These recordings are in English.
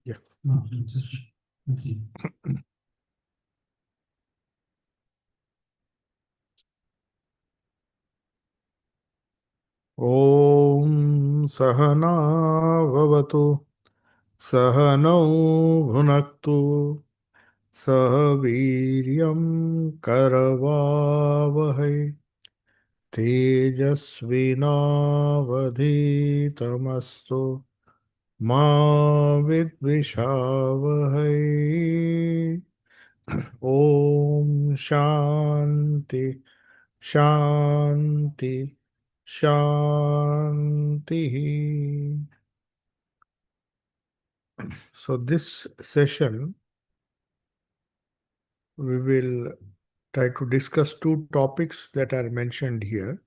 Yeah. Okay. Om Sahana Vavatu Sahanau Bhunaktu Sahaviryam Karavavahai Tejasvinavadhitamastu Ma Vidvishavahai. Om Shanti Shanti Shanti. So, this session we will try to discuss two topics that are mentioned here: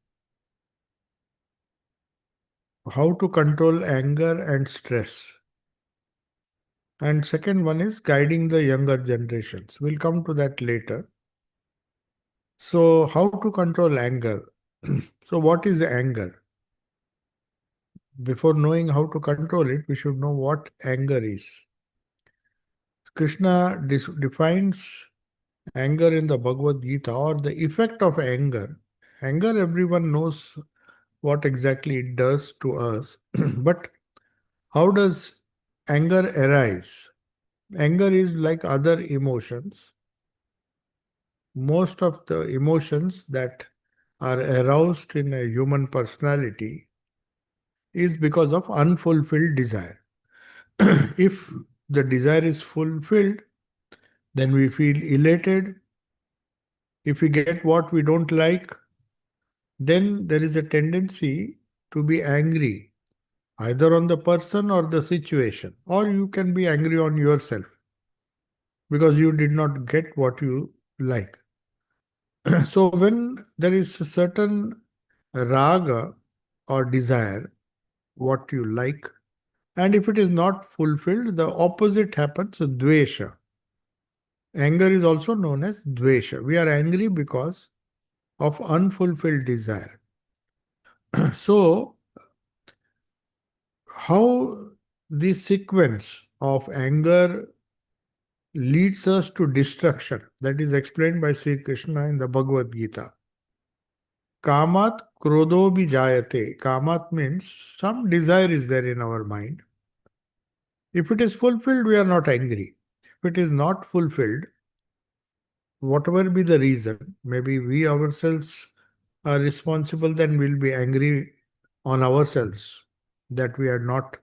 how to control anger and stress. And second one is guiding the younger generations. We'll come to that later. So, how to control anger? So, what is anger? Before knowing how to control it, we should know what anger is. Krishna defines anger in the Bhagavad Gita, or the effect of anger. Anger, everyone knows what exactly it does to us. But how does anger arise? Anger is like other emotions. Most of the emotions that are aroused in a human personality is because of unfulfilled desire. If the desire is fulfilled, then we feel elated. If we get what we don't like, then there is a tendency to be angry, either on the person or the situation, or you can be angry on yourself because you did not get what you like. So, when there is a certain raga or desire, what you like, and if it is not fulfilled, the opposite happens, dvesha. Anger is also known as dvesha. We are angry because of unfulfilled desire. So, how this sequence of anger leads us to destruction, that is explained by Sri Krishna in the Bhagavad Gita. Kamat krodho jayate. Kamat means some desire is there in our mind. If it is fulfilled, we are not angry. If it is not fulfilled, whatever be the reason, maybe we ourselves are responsible, then we'll be angry on ourselves that we are not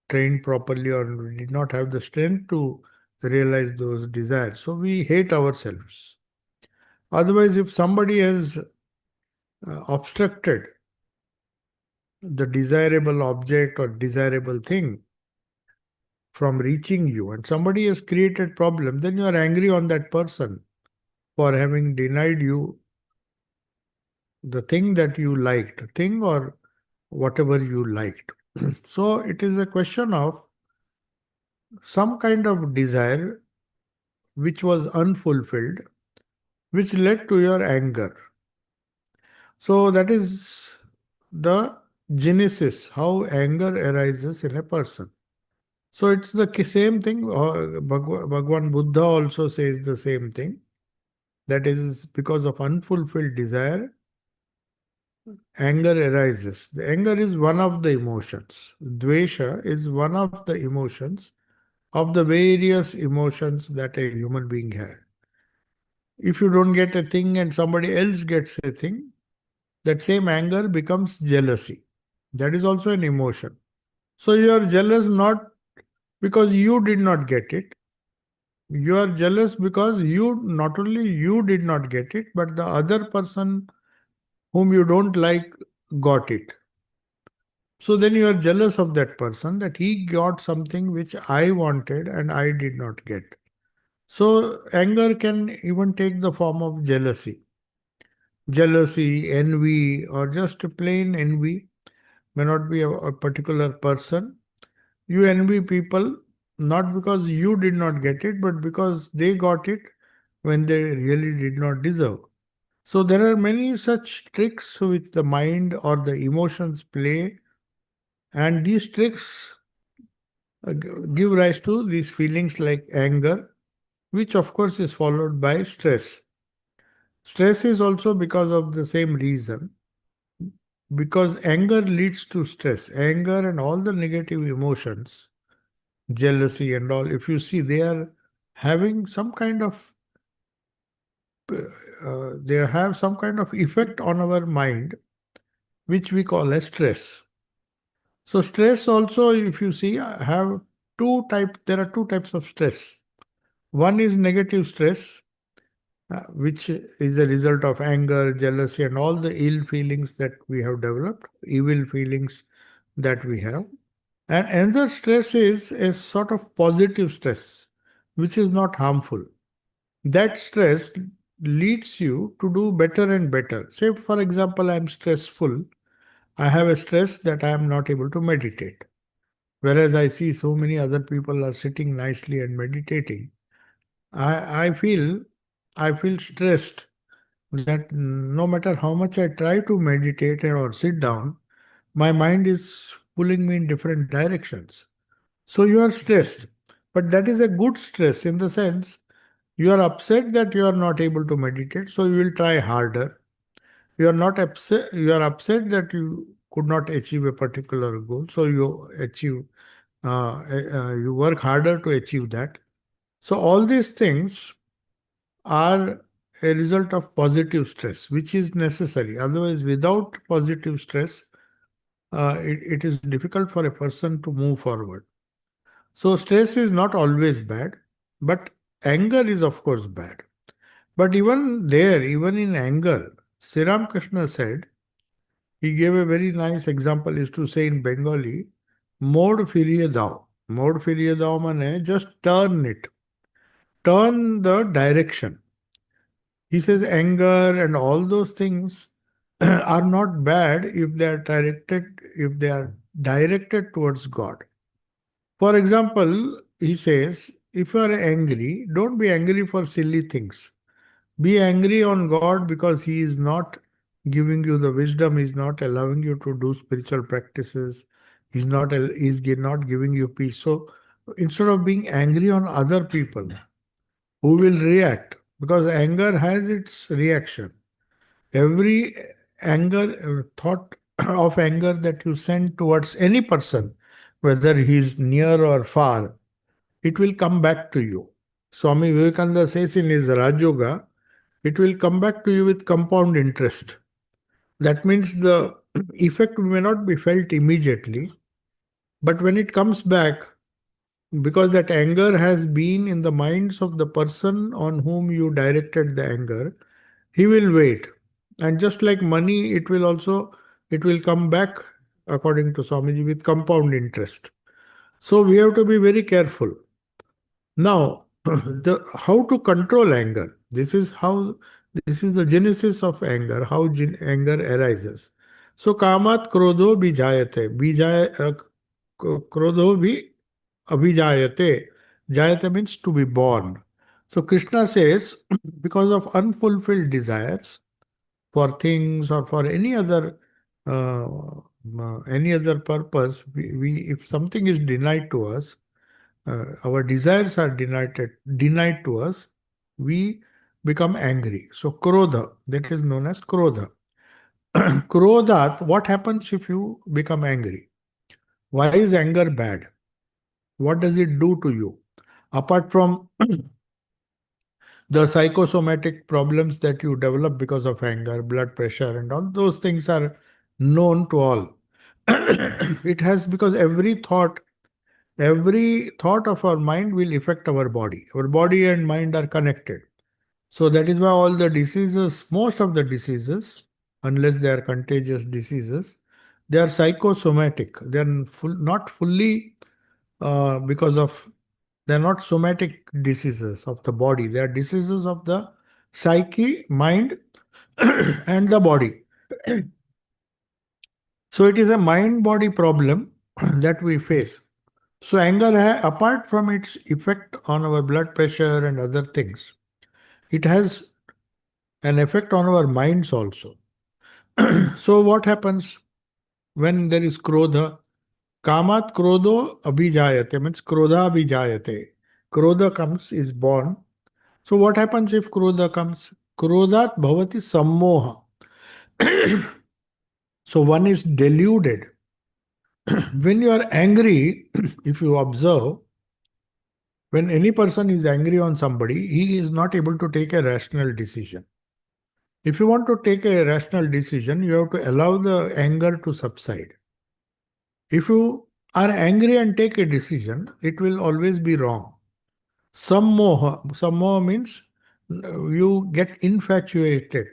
trained properly or we did not have the strength to realize those desires. So we hate ourselves. Otherwise, if somebody has obstructed the desirable object or desirable thing from reaching you and somebody has created problem, then you are angry on that person for having denied you the thing that you liked, thing or whatever you liked. So it is a question of some kind of desire which was unfulfilled, which led to your anger. So that is the genesis, how anger arises in a person. So it's the same thing. Bhagwan Buddha also says the same thing. That is because of unfulfilled desire, anger arises. The anger is one of the emotions. Dvesha is one of the emotions of the various emotions that a human being has. If you don't get a thing and somebody else gets a thing, that same anger becomes jealousy. That is also an emotion. So you are jealous not because you did not get it. You are jealous because you not only you did not get it, but the other person whom you don't like got it. So then you are jealous of that person that he got something which I wanted and I did not get. So anger can even take the form of jealousy. Jealousy, envy, or just plain envy may not be a particular person. You envy people not because you did not get it, but because they got it when they really did not deserve. So there are many such tricks which the mind or the emotions play, and these tricks give rise to these feelings like anger, which of course is followed by stress. Stress is also because of the same reason, because anger leads to stress. Anger and all the negative emotions, jealousy and all, if you see, they are having some kind of they have some kind of effect on our mind, which we call as stress. So stress also, if you see, have there are two types of stress. One is negative stress, which is a result of anger, jealousy, and all the ill feelings that we have developed, evil feelings that we have. And another stress is a sort of positive stress, which is not harmful. That stress leads you to do better and better. Say, for example, I'm stressful. I have a stress that I am not able to meditate. Whereas I see so many other people are sitting nicely and meditating. I feel stressed that no matter how much I try to meditate or sit down, my mind is pulling me in different directions. So you are stressed. But that is a good stress in the sense you are upset that you are not able to meditate, so you will try harder. You are upset that you could not achieve a particular goal, so you work harder to achieve that. So all these things are a result of positive stress, which is necessary. Otherwise, without positive stress, it is difficult for a person to move forward. So stress is not always bad, but anger is of course bad. But even there, even in anger, Sri Krishna said, he gave a very nice example, is to say in Bengali, Mod firiye dao. Mod firiye dao mane just turn it. Turn the direction. He says anger and all those things are not bad if they are directed towards God. For example, he says, if you are angry, don't be angry for silly things. Be angry on God because He is not giving you the wisdom, He's not allowing you to do spiritual practices, He's not giving you peace. So instead of being angry on other people who will react, because anger has its reaction. Every thought of anger that you send towards any person, whether he is near or far, it will come back to you. Swami Vivekananda says in his Rajoga, it will come back to you with compound interest. That means the effect may not be felt immediately, but when it comes back, because that anger has been in the minds of the person on whom you directed the anger, he will wait. And just like money, it will come back, according to Swamiji, with compound interest. So we have to be very careful. Now, how to control anger? This is the genesis of anger, how anger arises. So kamat krodho bijayate. Krodho bhi abhijayate. Jayate means to be born. So Krishna says, because of unfulfilled desires for things or for uh, any other purpose, we if something is denied to us, our desires are denied to us, we become angry. So krodha, that is known as krodha. Krodhat, what happens if you become angry? Why is anger bad? What does it do to you? Apart from the psychosomatic problems that you develop because of anger, blood pressure, and all those things are known to all. It has, because every thought of our mind will affect our body. Our body and mind are connected. So that is why all the diseases, most of the diseases, unless they are contagious diseases, they are psychosomatic. They are not fully because of they are not somatic diseases of the body. They are diseases of the psyche, mind, and the body. So it is a mind-body problem that we face. So anger, apart from its effect on our blood pressure and other things, it has an effect on our minds also. So what happens when there is krodha? Kamat krodho abhijayate means krodha abhijayate. Krodha comes, is born. So what happens if krodha comes? Krodhat bhavati sammoha. So one is deluded. When you are angry, if you observe, when any person is angry on somebody, he is not able to take a rational decision. If you want to take a rational decision, you have to allow the anger to subside. If you are angry and take a decision, it will always be wrong. Sammoha means you get infatuated.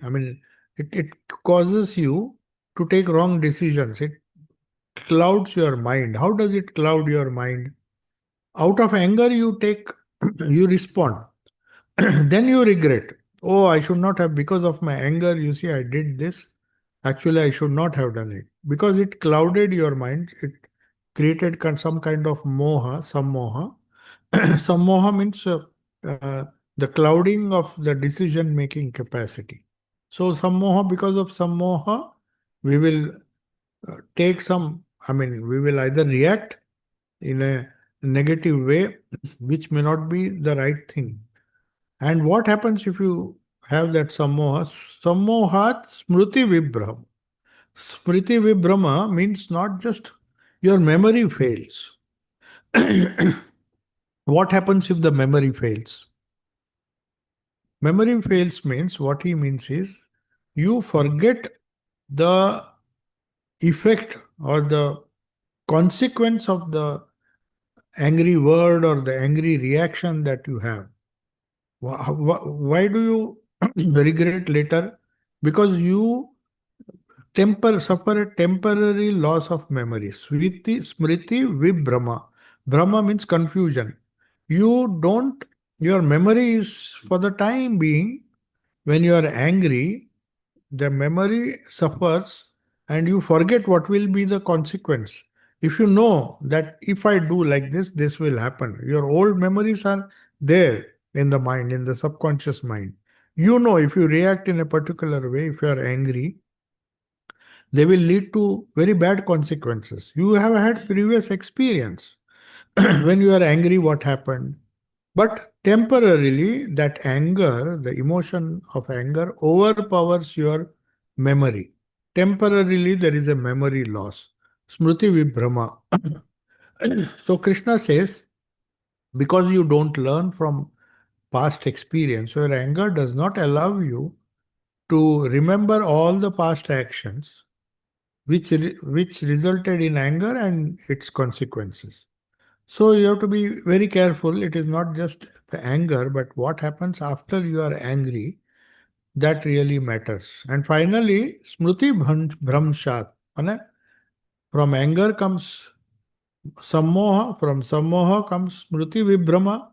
I mean, it causes you to take wrong decisions. It clouds your mind. How does it cloud your mind? Out of anger, you take, you respond. Then you regret. Oh, I should not have, because of my anger, you see, I did this. Actually, I should not have done it. Because it clouded your mind, it created some kind of moha, sammoha. Sammoha means uh, the clouding of the decision making capacity. So, sammoha, because of sammoha, we will take some, I mean, we will either react in a negative way, which may not be the right thing. And what happens if you have that sammoha? Sammohat smriti vibram. Smriti vibrama means not just your memory fails. What happens if the memory fails? Memory fails means what he means is you forget the effect or the consequence of the angry word or the angry reaction that you have. Why do you regret later? Because you suffer a temporary loss of memory. Smriti Vibrama. Brahma means confusion. You don't, your memory is for the time being, when you are angry, the memory suffers and you forget what will be the consequence. If you know that if I do like this will happen. Your old memories are there in the mind, in the subconscious mind. You know if you react in a particular way, if you are angry, they will lead to very bad consequences. You have had previous experience. When you are angry, what happened? But temporarily, that anger, the emotion of anger, overpowers your memory. Temporarily, there is a memory loss. Smriti Vibhrama. So, Krishna says, because you don't learn from past experience, your anger does not allow you to remember all the past actions which resulted in anger and its consequences. So you have to be very careful. It is not just the anger, but what happens after you are angry that really matters. And finally, Smriti Bhramshat. From anger comes Sammoha, from Sammoha comes Smriti Vibhrama,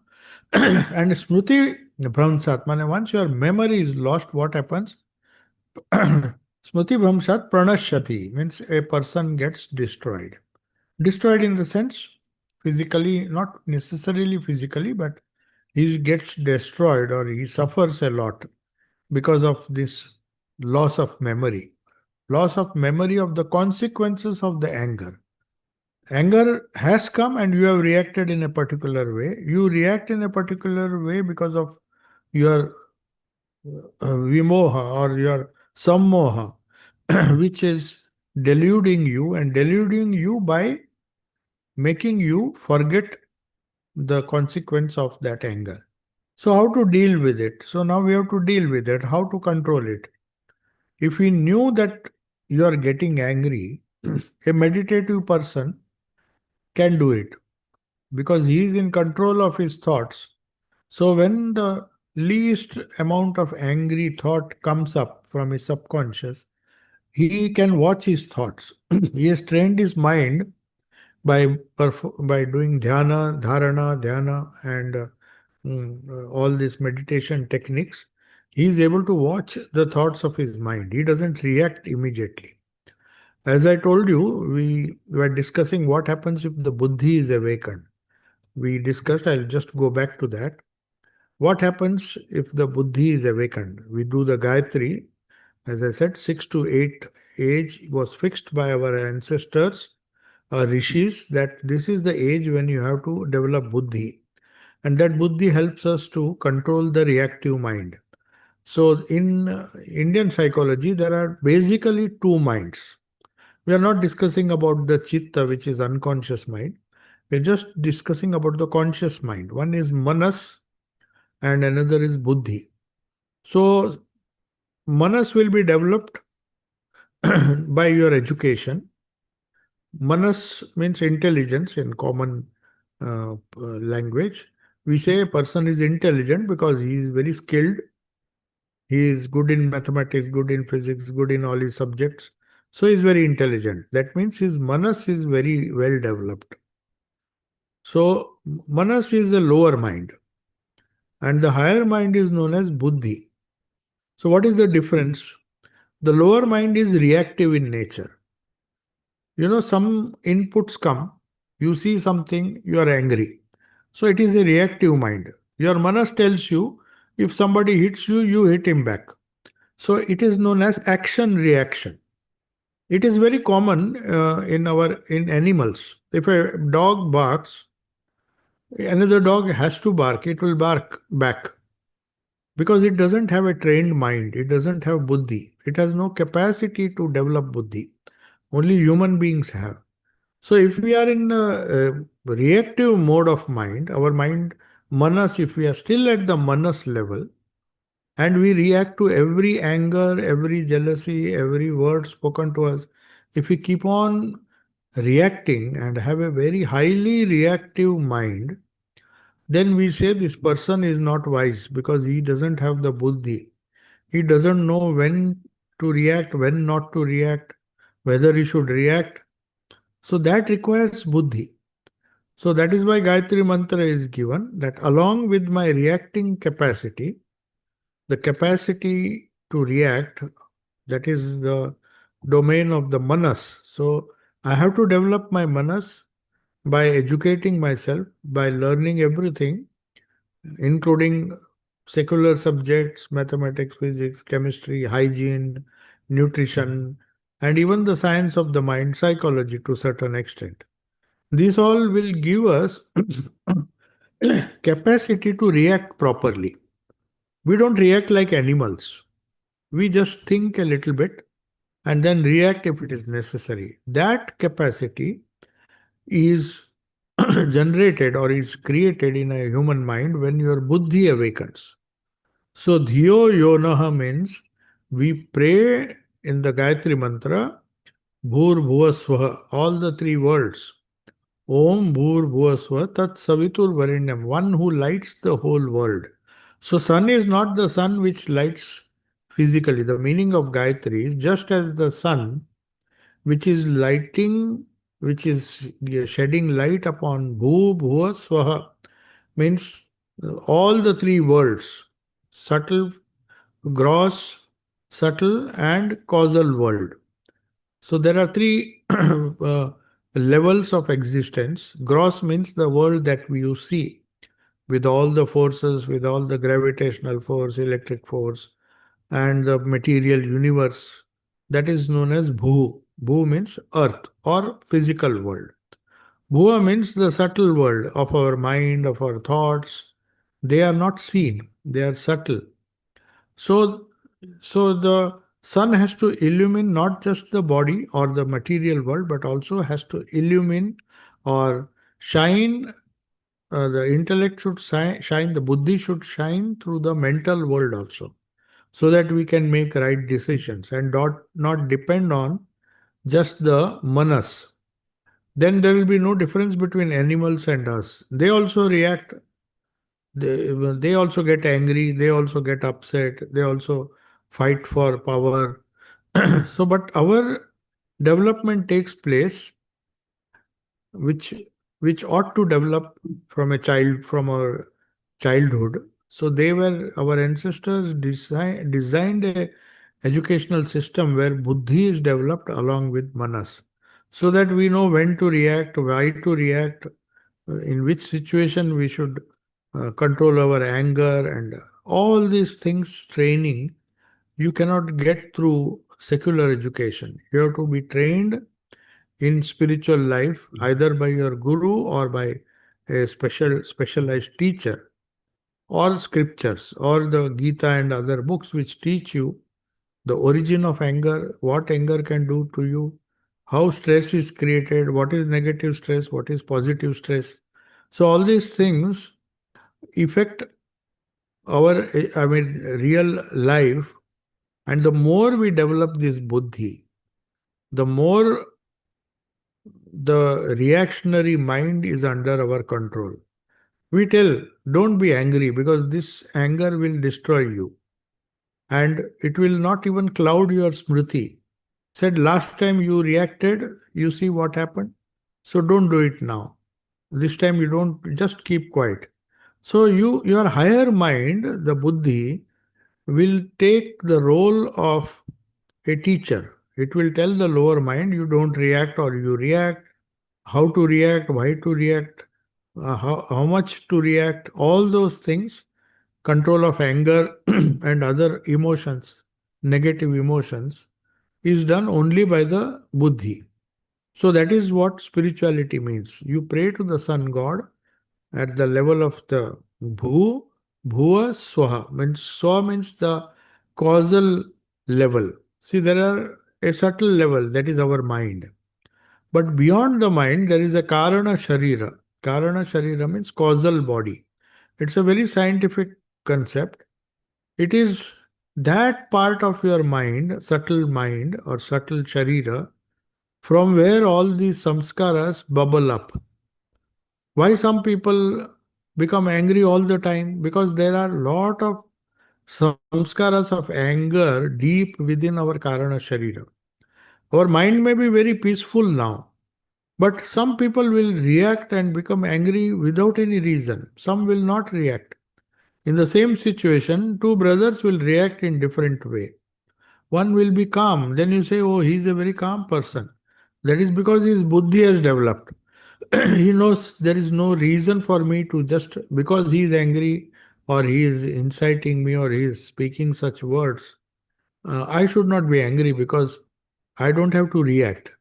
and Smriti Bhramshat. Once your memory is lost, what happens? Smriti Bhramshat Pranashyati means a person gets destroyed. Destroyed in the sense physically, not necessarily physically, but he gets destroyed or he suffers a lot because of this loss of memory. Loss of memory of the consequences of the anger. Anger has come and you have reacted in a particular way. You react in a particular way because of your vimoha or your sammoha, which is deluding you by making you forget the consequence of that anger. So, how to deal with it? So, now we have to deal with it, how to control it. If we knew that you are getting angry, a meditative person can do it because he is in control of his thoughts. So, when the least amount of angry thought comes up from his subconscious, he can watch his thoughts. He has trained his mind by doing dharana, and all these meditation techniques. He is able to watch the thoughts of his mind. He doesn't react immediately. As I told you, we were discussing what happens if the buddhi is awakened. We discussed, I'll just go back to that. What happens if the buddhi is awakened? We do the Gayatri. As I said, 6 to 8 age was fixed by our ancestors rishis that this is the age when you have to develop buddhi. And that buddhi helps us to control the reactive mind. So, in Indian psychology, there are basically two minds. We are not discussing about the chitta, which is unconscious mind. We're just discussing about the conscious mind. One is manas and another is buddhi. So, manas will be developed by your education. Manas means intelligence in common language. We say a person is intelligent because he is very skilled. He is good in mathematics, good in physics, good in all his subjects. So he is very intelligent. That means his manas is very well developed. So manas is a lower mind, and the higher mind is known as buddhi. So what is the difference? The lower mind is reactive in nature. Some inputs come, you see something, you are angry. So it is a reactive mind. Your manas tells you if somebody hits you, you hit him back. So it is known as action reaction. It is very common in animals. If a dog barks, another dog has to bark. It will bark back because it doesn't have a trained mind. It doesn't have buddhi. It has no capacity to develop buddhi. Only human beings have. So if we are in a reactive mode of mind, our mind, manas, if we are still at the manas level, and we react to every anger, every jealousy, every word spoken to us, if we keep on reacting and have a very highly reactive mind, then we say this person is not wise because he doesn't have the buddhi. He doesn't know when to react, when not to react, whether he should react. So that requires buddhi. So that is why Gayatri Mantra is given, that along with my reacting capacity, the capacity to react, that is the domain of the manas. So I have to develop my manas by educating myself, by learning everything, including secular subjects, mathematics, physics, chemistry, hygiene, nutrition, and even the science of the mind, psychology to a certain extent. These all will give us capacity to react properly. We don't react like animals. We just think a little bit and then react if it is necessary. That capacity is generated or is created in a human mind when your buddhi awakens. So, Dhiyo Yonaha means we pray in the Gayatri Mantra, Bhur Bhuva Swaha, all the three words. Om Bhur Bhuvasva Tat Savitur Varinyam, one who lights the whole world. So sun is not the sun which lights physically. The meaning of Gayatri is just as the sun which is lighting, which is shedding light upon Bhu Bhuva Swaha, means all the three worlds, subtle, gross, subtle and causal world. So there are three levels of existence. Gross means the world that you see with all the forces, with all the gravitational force, electric force, and the material universe. That is known as Bhu. Bhu means earth or physical world. Bhuva means the subtle world of our mind, of our thoughts. They are not seen, they are subtle. So, so the sun has to illumine not just the body or the material world, but also has to illumine or shine. The intellect should shine, the buddhi should shine through the mental world also, so that we can make right decisions and not depend on just the manas. Then there will be no difference between animals and us. They also react, they also get angry, they also get upset, they also fight for power. So, but our development takes place, which which ought to develop from a child, from our childhood. So they were, our ancestors designed a educational system where buddhi is developed along with manas, so that we know when to react, why to react, in which situation we should control our anger, and all these things. Training you cannot get through secular education. You have to be trained in spiritual life, either by your guru or by a specialized teacher, or scriptures, or the Gita and other books which teach you the origin of anger, what anger can do to you, how stress is created, what is negative stress, what is positive stress. So all these things affect our, real life. And the more we develop this buddhi, the more the reactionary mind is under our control. We tell, don't be angry because this anger will destroy you and it will not even cloud your smriti. Said last time you reacted, you see what happened. So don't do it now. This time you don't, just keep quiet. So your higher mind, the buddhi, will take the role of a teacher. It will tell the lower mind, you don't react or you react, how to react, why to react, how much to react, all those things, control of anger and other emotions, negative emotions, is done only by the buddhi. So that is what spirituality means. You pray to the sun god at the level of the bhu, bhuva, swaha. Means swaha means the causal level. See, there are a subtle level, that is our mind. But beyond the mind, there is a karana sharira. Karana sharira means causal body. It's a very scientific concept. It is that part of your mind or subtle sharira, from where all these samskaras bubble up. Why some people become angry all the time? Because there are lot of samskaras of anger deep within our karana sharira. Our mind may be very peaceful now, but some people will react and become angry without any reason. Some will not react. In the same situation, two brothers will react in different way. One will be calm. Then you say, oh, he is a very calm person. That is because his buddhi has developed. He knows there is no reason for me to just, because he is angry or he is inciting me or he is speaking such words, I should not be angry because I don't have to react.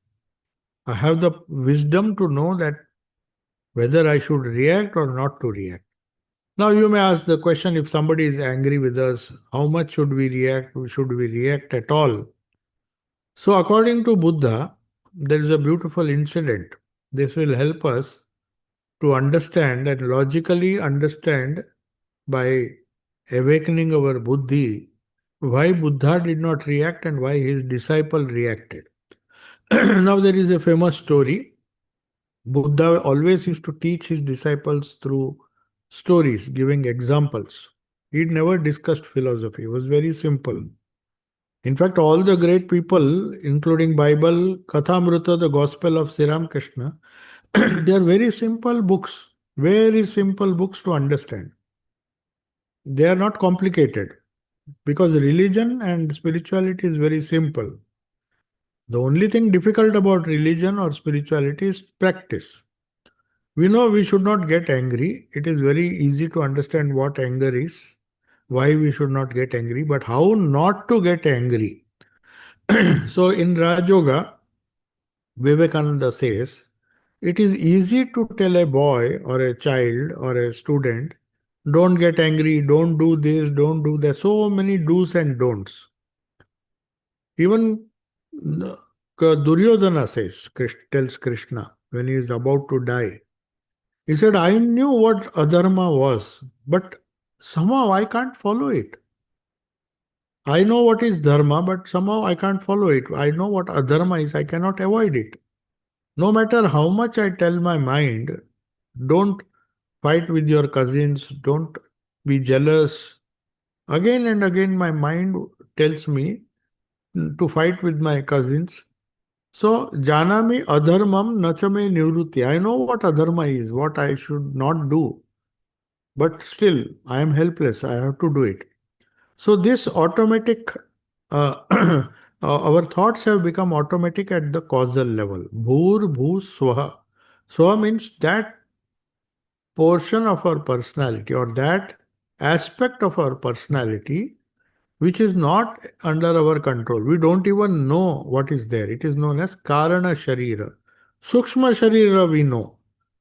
I have the wisdom to know that whether I should react or not to react. Now you may ask the question, if somebody is angry with us, how much should we react? Should we react at all? So according to Buddha, there is a beautiful incident. This will help us to understand and logically understand, by awakening our buddhi, why Buddha did not react and why his disciple reacted. Now there is a famous story. Buddha always used to teach his disciples through stories, giving examples. He never discussed philosophy. It was very simple. In fact, all the great people, including Bible, Kathamrita, the Gospel of Sri Ramakrishna, they are very simple books to understand. They are not complicated because religion and spirituality is very simple. The only thing difficult about religion or spirituality is practice. We know we should not get angry. It is very easy to understand what anger is, why we should not get angry, but how not to get angry. So in Raj Yoga, Vivekananda says, it is easy to tell a boy or a child or a student, don't get angry, don't do this, don't do that. So many do's and don'ts. Even Duryodhana says, tells Krishna when he is about to die, he said, I knew what adharma was, but somehow I can't follow it. I know what is dharma, but somehow I can't follow it. I know what adharma is, I cannot avoid it. No matter how much I tell my mind, don't fight with your cousins, don't be jealous. Again and again, my mind tells me to fight with my cousins. So, janami adharmam nachame nivruti. I know what adharma is, what I should not do. But still, I am helpless. I have to do it. So, this automatic, our thoughts have become automatic at the causal level. Bhur, bhu, swaha. Swaha means that portion of our personality or that aspect of our personality which is not under our control. We don't even know what is there. It is known as Karana Sharira. Sukshma Sharira we know.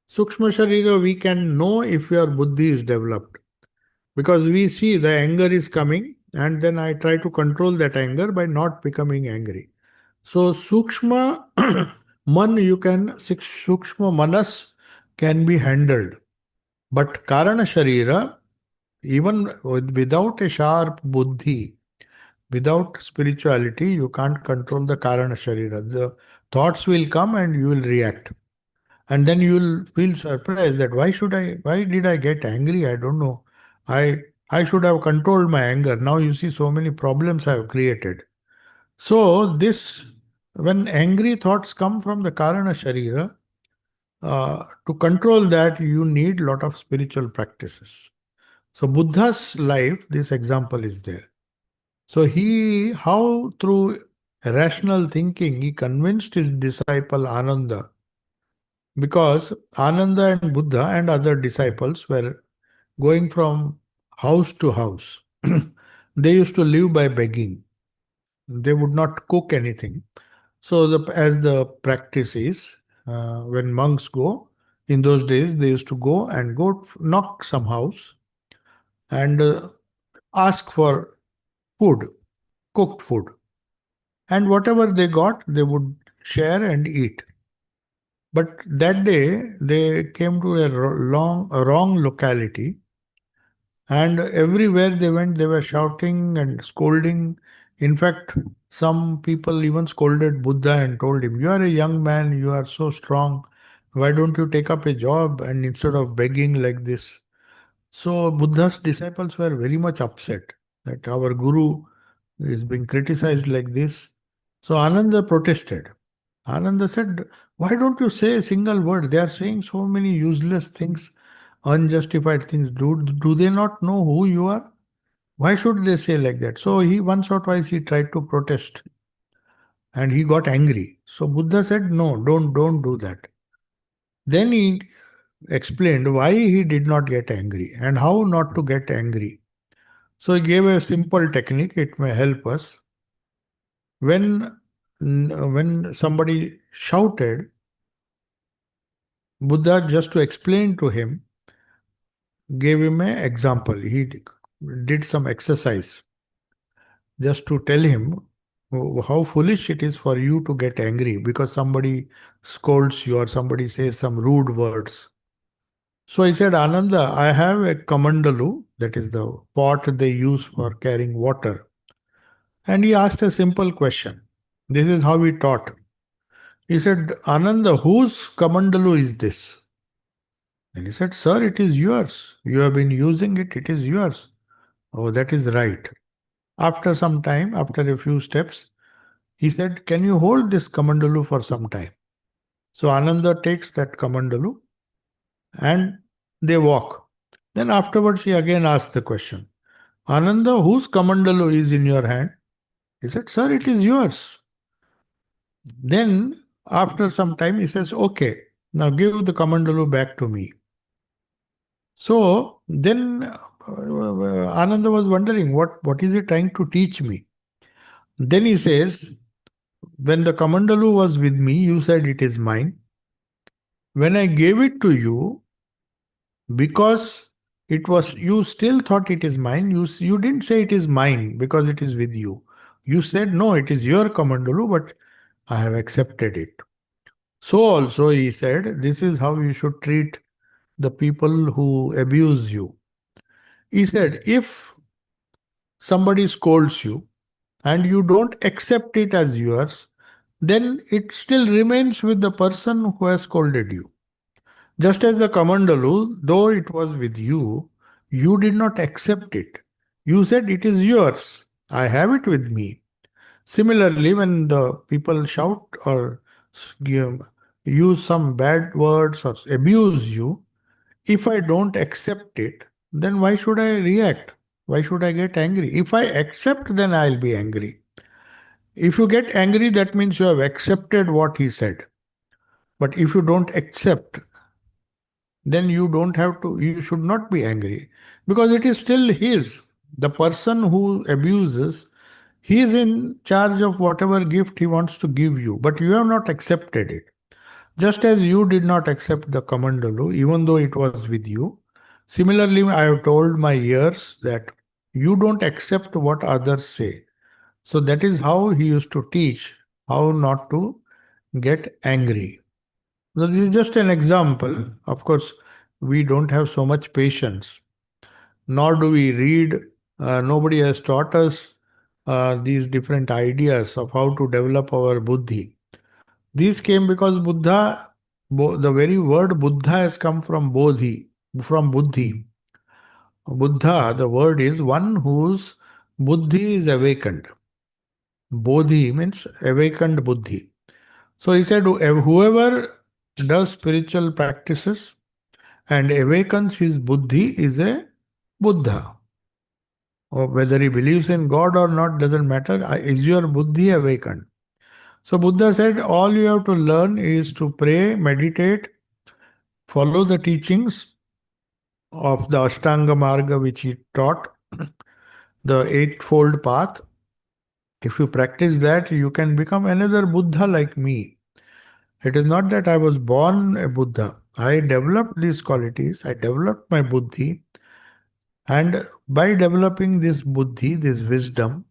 Sukshma Sharira we can know if your buddhi is developed. Because we see the anger is coming and then I try to control that anger by not becoming angry. So Sukshma Sukshma Manas can be handled. But Karana Sharira, even without a sharp buddhi, without spirituality, you can't control the Karana Sharira. The thoughts will come and you will react. And then you will feel surprised that why did I get angry? I don't know. I I should have controlled my anger. Now you see so many problems I have created. So this, when angry thoughts come from the Karana Sharira, to control that you need lot of spiritual practices. So Buddha's life, this example is there. So how through rational thinking, he convinced his disciple Ananda, because Ananda and Buddha and other disciples were going from house to house. They used to live by begging. They would not cook anything. So, as the practice is, when monks go, in those days they used to go knock some house and ask for food, cooked food. And whatever they got, they would share and eat. But that day they came to a wrong locality, and everywhere they went, they were shouting and scolding. In fact, some people even scolded Buddha and told him, "You are a young man, you are so strong. Why don't you take up a job and instead of begging like this?" So Buddha's disciples were very much upset that our guru is being criticized like this. So Ananda protested. Ananda said, "Why don't you say a single word? They are saying so many useless things, unjustified things. Do they not know who you are? Why should they say like that?" So he once or twice he tried to protest and he got angry. So Buddha said, "No, don't do that." Then he explained why he did not get angry and how not to get angry. So he gave a simple technique, it may help us. When somebody shouted, Buddha, just to explain to him, gave him an example. He did some exercise just to tell him how foolish it is for you to get angry because somebody scolds you or somebody says some rude words. So I said, Ananda, I have a kamandalu, that is the pot they use for carrying water. And he asked a simple question. This is how he taught. He said, Ananda, whose kamandalu is this? And he said, Sir, it is yours. You have been using it, it is yours. Oh, that is right. After some time, after a few steps, he said, Can you hold this kamandalu for some time? So Ananda takes that kamandalu and they walk. Then afterwards, he again asked the question, Ananda, whose kamandalu is in your hand? He said, Sir, it is yours. Then, after some time, he says, Okay, now give the kamandalu back to me. So then Ananda was wondering, what is he trying to teach me? Then he says, When the kamandalu was with me, you said it is mine. When I gave it to you, because it was, you still thought it is mine, you didn't say it is mine because it is with you. You said, No, it is your kamandalu, but I have accepted it. So also he said, this is how you should treat the people who abuse you. He said, if somebody scolds you and you don't accept it as yours, then it still remains with the person who has scolded you. Just as the kamandalu, though it was with you, you did not accept it. You said it is yours. I have it with me. Similarly, when the people shout or use some bad words or abuse you, if I don't accept it, then why should I react? Why should I get angry? If I accept, then I'll be angry. If you get angry, that means you have accepted what he said. But if you don't accept, then you should not be angry because it is still his. The person who abuses, he is in charge of whatever gift he wants to give you, but you have not accepted it. Just as you did not accept the Kamandalu, even though it was with you, similarly, I have told my ears that you don't accept what others say. So that is how he used to teach how not to get angry. So this is just an example. Of course, we don't have so much patience, nor do we read. Nobody has taught us these different ideas of how to develop our buddhi. These came because Buddha, the very word Buddha has come from bodhi, from buddhi. Buddha, the word is one whose buddhi is awakened. Bodhi means awakened buddhi. So he said, whoever does spiritual practices and awakens his buddhi is a Buddha. Or whether he believes in God or not doesn't matter. Is your buddhi awakened? So Buddha said, all you have to learn is to pray, meditate, follow the teachings of the Ashtanga Marga which he taught, the eightfold path. If you practice that, you can become another Buddha like me. It is not that I was born a Buddha. I developed these qualities, I developed my buddhi, and by developing this buddhi, this wisdom,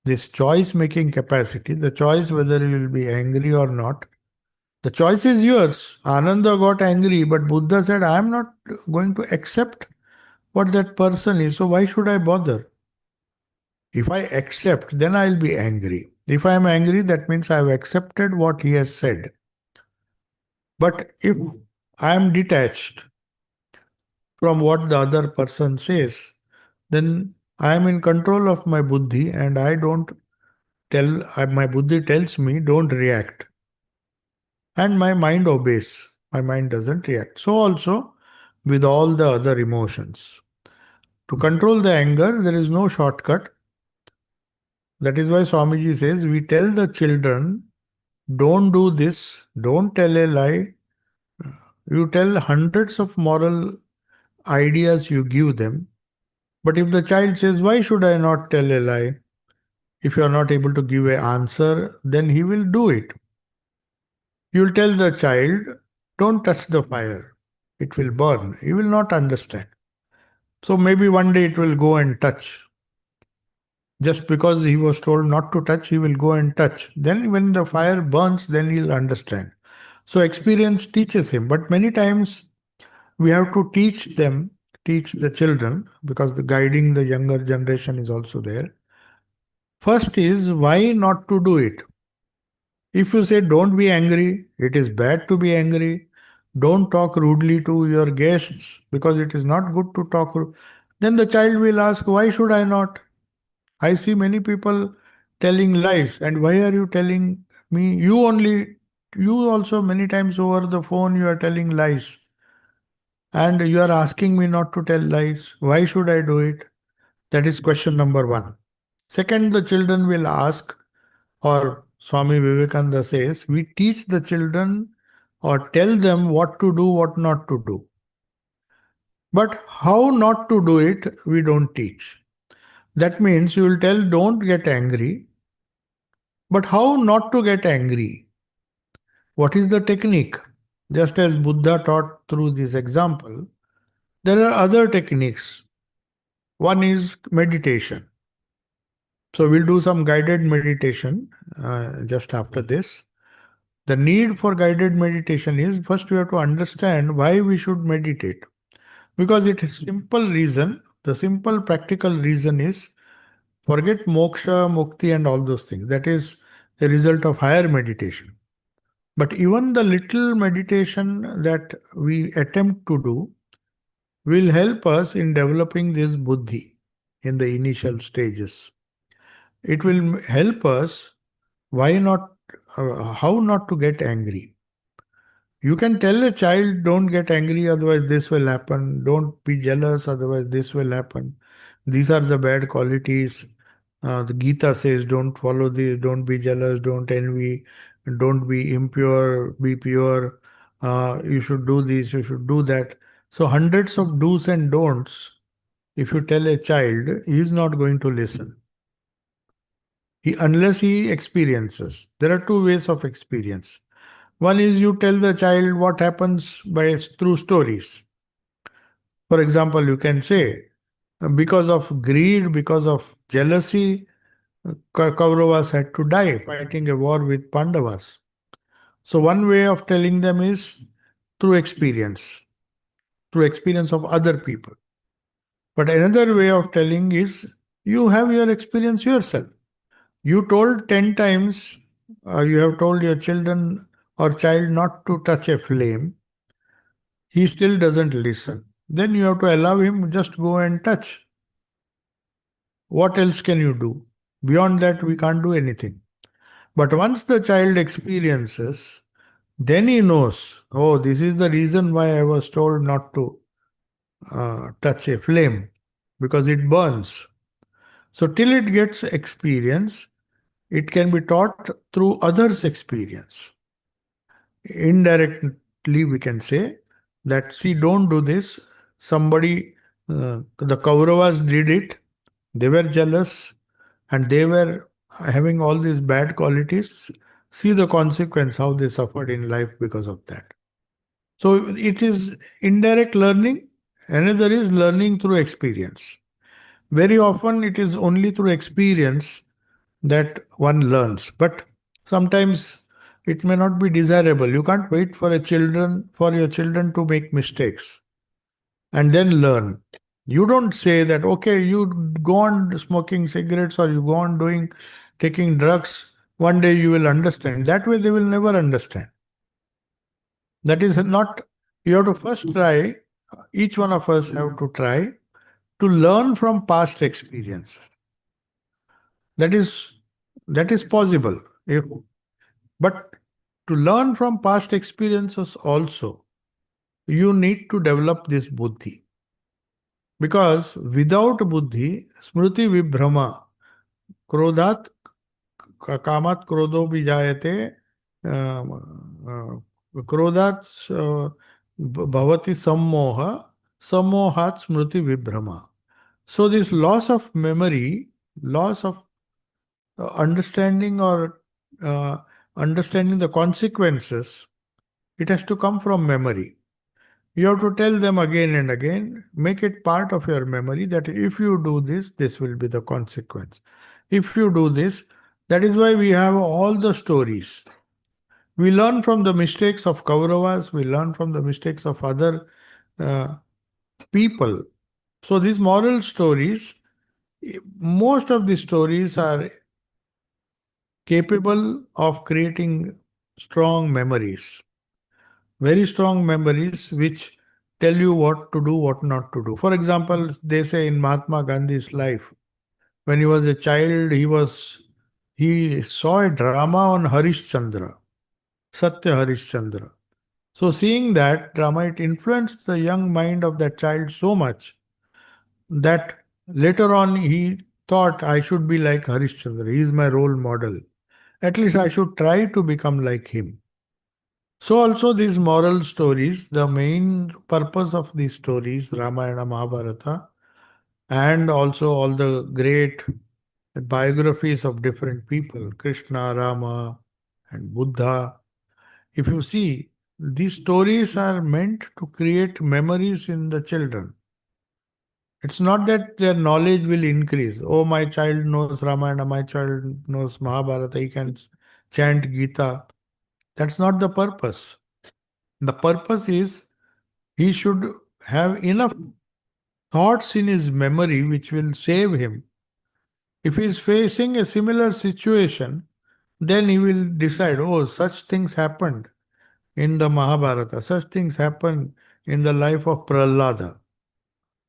this choice making capacity, the choice whether you will be angry or not, the choice is yours. Ananda got angry, but Buddha said, I am not going to accept what that person is, so why should I bother? If I accept, then I'll be angry. If I am angry, that means I have accepted what he has said. But if I am detached from what the other person says, then I am in control of my buddhi and I don't tell, my buddhi tells me don't react. And my mind obeys. My mind doesn't react. So also with all the other emotions. To control the anger, there is no shortcut. That is why Swamiji says, we tell the children, don't do this, don't tell a lie. You tell hundreds of moral ideas you give them. But if the child says, why should I not tell a lie? If you are not able to give an answer, then he will do it. You'll tell the child, don't touch the fire. It will burn. He will not understand. So maybe one day it will go and touch. Just because he was told not to touch, he will go and touch. Then when the fire burns, then he'll understand. So experience teaches him. But many times we have to teach them, teach the children, because the guiding the younger generation is also there. First is why not to do it. If you say don't be angry, it is bad to be angry. Don't talk rudely to your guests because it is not good to talk. Then the child will ask, why should I not? I see many people telling lies. And why are you telling me? You also many times over the phone you are telling lies. And you are asking me not to tell lies. Why should I do it? That is question number one. Second, the children will ask, or Swami Vivekananda says, we teach the children or tell them what to do, what not to do. But how not to do it, we don't teach. That means you will tell, don't get angry. But how not to get angry? What is the technique? Just as Buddha taught through this example, there are other techniques. One is meditation. So we'll do some guided meditation just after this. The need for guided meditation is first we have to understand why we should meditate. Because it is simple reason, the simple practical reason is forget moksha, mukti and all those things. That is a result of higher meditation. But even the little meditation that we attempt to do will help us in developing this buddhi in the initial stages. It will help us why not, how not to get angry. You can tell a child, don't get angry, otherwise this will happen. Don't be jealous, otherwise this will happen. These are the bad qualities. The Gita says, don't follow this, don't be jealous, don't envy, don't be impure, be pure. You should do this, you should do that. So, hundreds of do's and don'ts. If you tell a child, he is not going to listen. Unless he experiences. There are two ways of experience. One is you tell the child what happens through stories. For example, you can say, because of greed, because of jealousy, Kauravas had to die fighting a war with Pandavas. So one way of telling them is through experience of other people. But another way of telling is you have your experience yourself. You told 10 times, you have told your children or child not to touch a flame. He still doesn't listen. Then you have to allow him just go and touch. What else can you do? Beyond that, we can't do anything. But once the child experiences, then he knows, oh, this is the reason why I was told not to touch a flame, because it burns. So, till it gets experience, it can be taught through others' experience. Indirectly, we can say that, see, don't do this. Somebody, the Kauravas did it, they were jealous and they were having all these bad qualities. See the consequence, how they suffered in life because of that. So it is indirect learning. Another is learning through experience. Very often it is only through experience that one learns. But sometimes it may not be desirable. You can't wait for your children to make mistakes and then learn. You don't say that, okay, you go on smoking cigarettes or you go on taking drugs, one day you will understand. That way they will never understand. That is not, you have to first try, each one of us have to try to learn from past experience. That is possible. But to learn from past experiences also, you need to develop this buddhi. Because without buddhi, smriti vibhrama, krodhat kamat krodho bijayate, krodhat bhavati sammoha, sammohat smriti vibhrama. So this loss of memory, loss of understanding or uh, understanding the consequences, it has to come from memory. You have to tell them again and again, make it part of your memory that if you do this, this will be the consequence. If you do this, that is why we have all the stories. We learn from the mistakes of Kauravas, we learn from the mistakes of other uh, people. So these moral stories, most of the stories are capable of creating strong memories, very strong memories which tell you what to do, what not to do. For example, they say in Mahatma Gandhi's life, when he was a child, he saw a drama on Harishchandra, Satya Harishchandra. So seeing that drama, it influenced the young mind of that child so much that later on he thought, I should be like Harishchandra. He is my role model. At least I should try to become like him. So also these moral stories, the main purpose of these stories, Ramayana, Mahabharata, and also all the great biographies of different people, Krishna, Rama, and Buddha. If you see, these stories are meant to create memories in the children. It's not that their knowledge will increase. Oh, my child knows Ramayana, my child knows Mahabharata, he can chant Gita. That's not the purpose. The purpose is he should have enough thoughts in his memory which will save him. If he is facing a similar situation, then he will decide, oh, such things happened in the Mahabharata, such things happened in the life of Prahlada.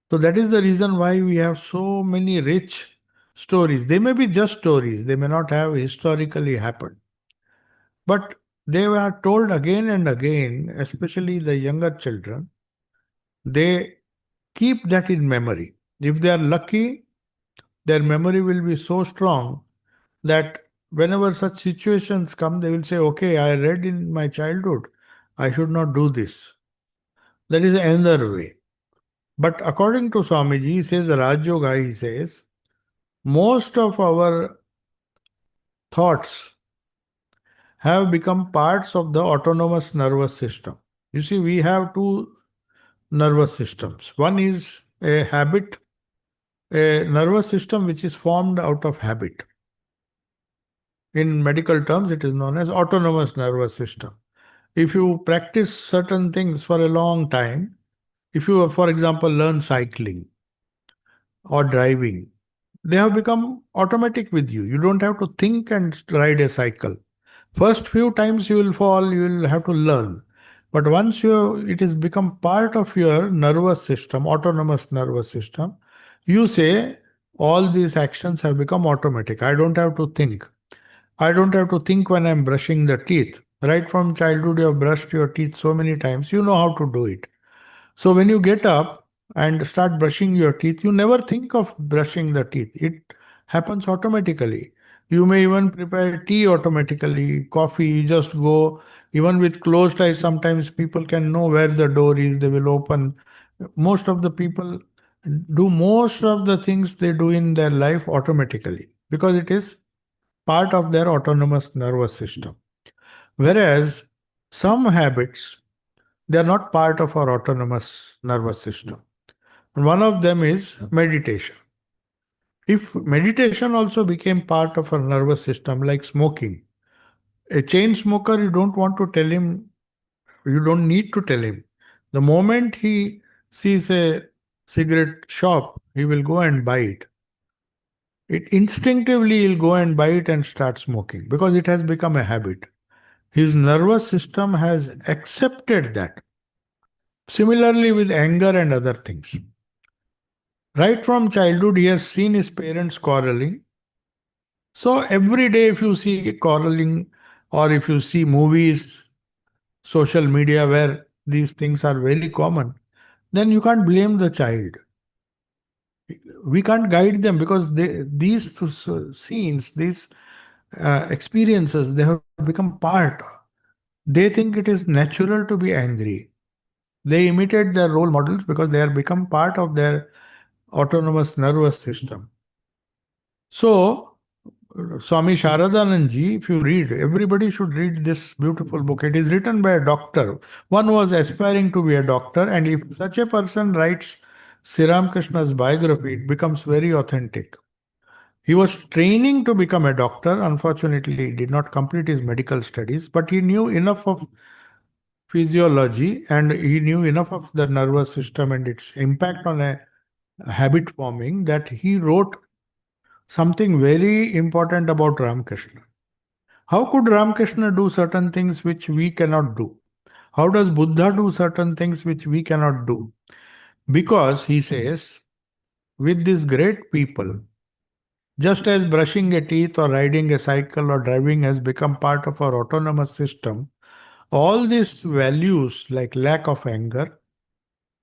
So that is the reason why we have so many rich stories. They may be just stories, they may not have historically happened. But they were told again and again, especially the younger children, they keep that in memory. If they are lucky, their memory will be so strong that whenever such situations come, they will say, okay, I read in my childhood, I should not do this. That is another way. But according to Swamiji, he says, Raj Yoga, he says, most of our thoughts have become parts of the autonomous nervous system. You see, we have two nervous systems. One is a habit, a nervous system which is formed out of habit. In medical terms, it is known as autonomous nervous system. If you practice certain things for a long time, if you, for example, learn cycling or driving, they have become automatic with you. You don't have to think and ride a cycle. First few times you will fall, you will have to learn. But once it has become part of your nervous system, autonomous nervous system, you say, all these actions have become automatic. I don't have to think. I don't have to think when I'm brushing the teeth. Right from childhood, you have brushed your teeth so many times, you know how to do it. So when you get up and start brushing your teeth, you never think of brushing the teeth. It happens automatically. You may even prepare tea automatically, coffee, you just go. Even with closed eyes, sometimes people can know where the door is, they will open. Most of the people do most of the things they do in their life automatically because it is part of their autonomous nervous system. Whereas some habits, they are not part of our autonomous nervous system. And one of them is meditation. If meditation also became part of our nervous system, like smoking, a chain smoker, you don't want to tell him, you don't need to tell him. The moment he sees a cigarette shop, he will go and buy it. It instinctively he'll go and buy it and start smoking because it has become a habit. His nervous system has accepted that. Similarly, with anger and other things. Right from childhood, he has seen his parents quarreling. So every day, if you see quarreling or if you see movies, social media where these things are very common, then you can't blame the child. We can't guide them because these scenes, these experiences, they have become part. They think it is natural to be angry. They imitate their role models because they have become part of their autonomous nervous system. So, Swami Sharadanand ji, if you read, everybody should read this beautiful book. It is written by a doctor. One was aspiring to be a doctor, and if such a person writes Sri Ramakrishna's biography, it becomes very authentic. He was training to become a doctor. Unfortunately, he did not complete his medical studies, but he knew enough of physiology and he knew enough of the nervous system and its impact on a habit forming that he wrote something very important about Ramakrishna. How could Ramakrishna do certain things which we cannot do? How does Buddha do certain things which we cannot do? Because he says, with these great people, just as brushing a teeth or riding a cycle or driving has become part of our autonomous system, all these values like lack of anger,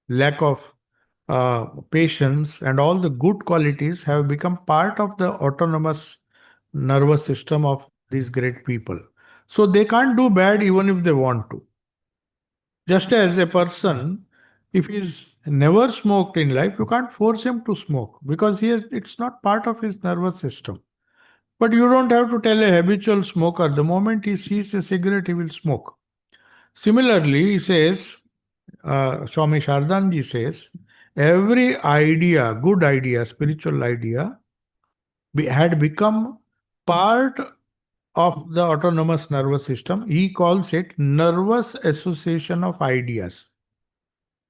lack of patience, and all the good qualities have become part of the autonomous nervous system of these great people. So they can't do bad even if they want to. Just as a person, if he's never smoked in life, you can't force him to smoke because it's not part of his nervous system. But you don't have to tell a habitual smoker, the moment he sees a cigarette, he will smoke. Similarly, he says, Swami Shardanji says, every idea, good idea, spiritual idea, had become part of the autonomous nervous system. He calls it nervous association of ideas.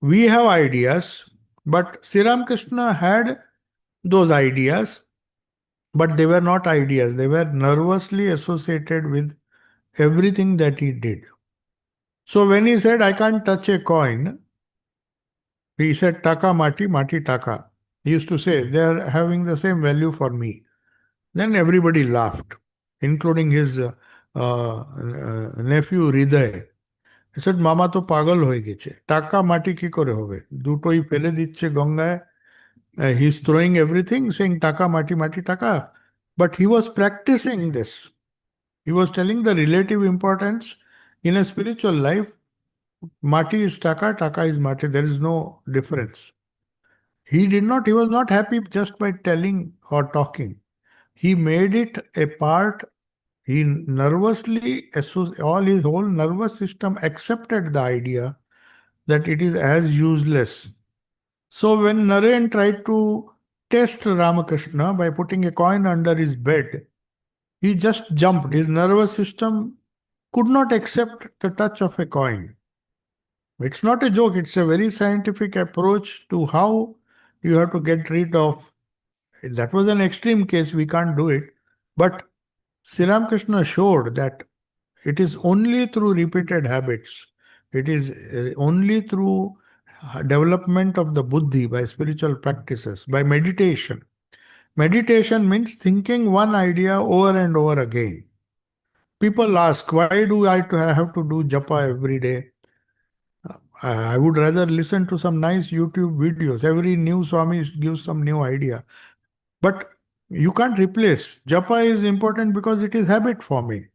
We have ideas, but Sri Ramakrishna had those ideas, but they were not ideas. They were nervously associated with everything that he did. So when he said, I can't touch a coin, he said, Taka mati, mati taka. He used to say, they are having the same value for me. Then everybody laughed, including his nephew Hriday. He said, মামা তো পাগল হয়ে গেছে টাকা মাটি কি করে হবে দুটোই ফেলে দিচ্ছে গঙ্গায় he is throwing everything saying taka mati mati taka, but he was practicing this. He was telling the relative importance in a spiritual life. Mati is taka, taka is mati, there is no difference. He was not happy just by telling or talking. He made it a part He nervously, all his whole nervous system accepted the idea that it is as useless. So when Naren tried to test Ramakrishna by putting a coin under his bed, he just jumped. His nervous system could not accept the touch of a coin. It's not a joke, it's a very scientific approach to how you have to get rid of. That was an extreme case, we can't do it. But Sri Ramakrishna showed that it is only through repeated habits, it is only through development of the buddhi by spiritual practices, by meditation. Meditation means thinking one idea over and over again. People ask, why do I have to do japa every day? I would rather listen to some nice YouTube videos. Every new Swami gives some new idea. But you can't replace. Japa is important because it is habit forming.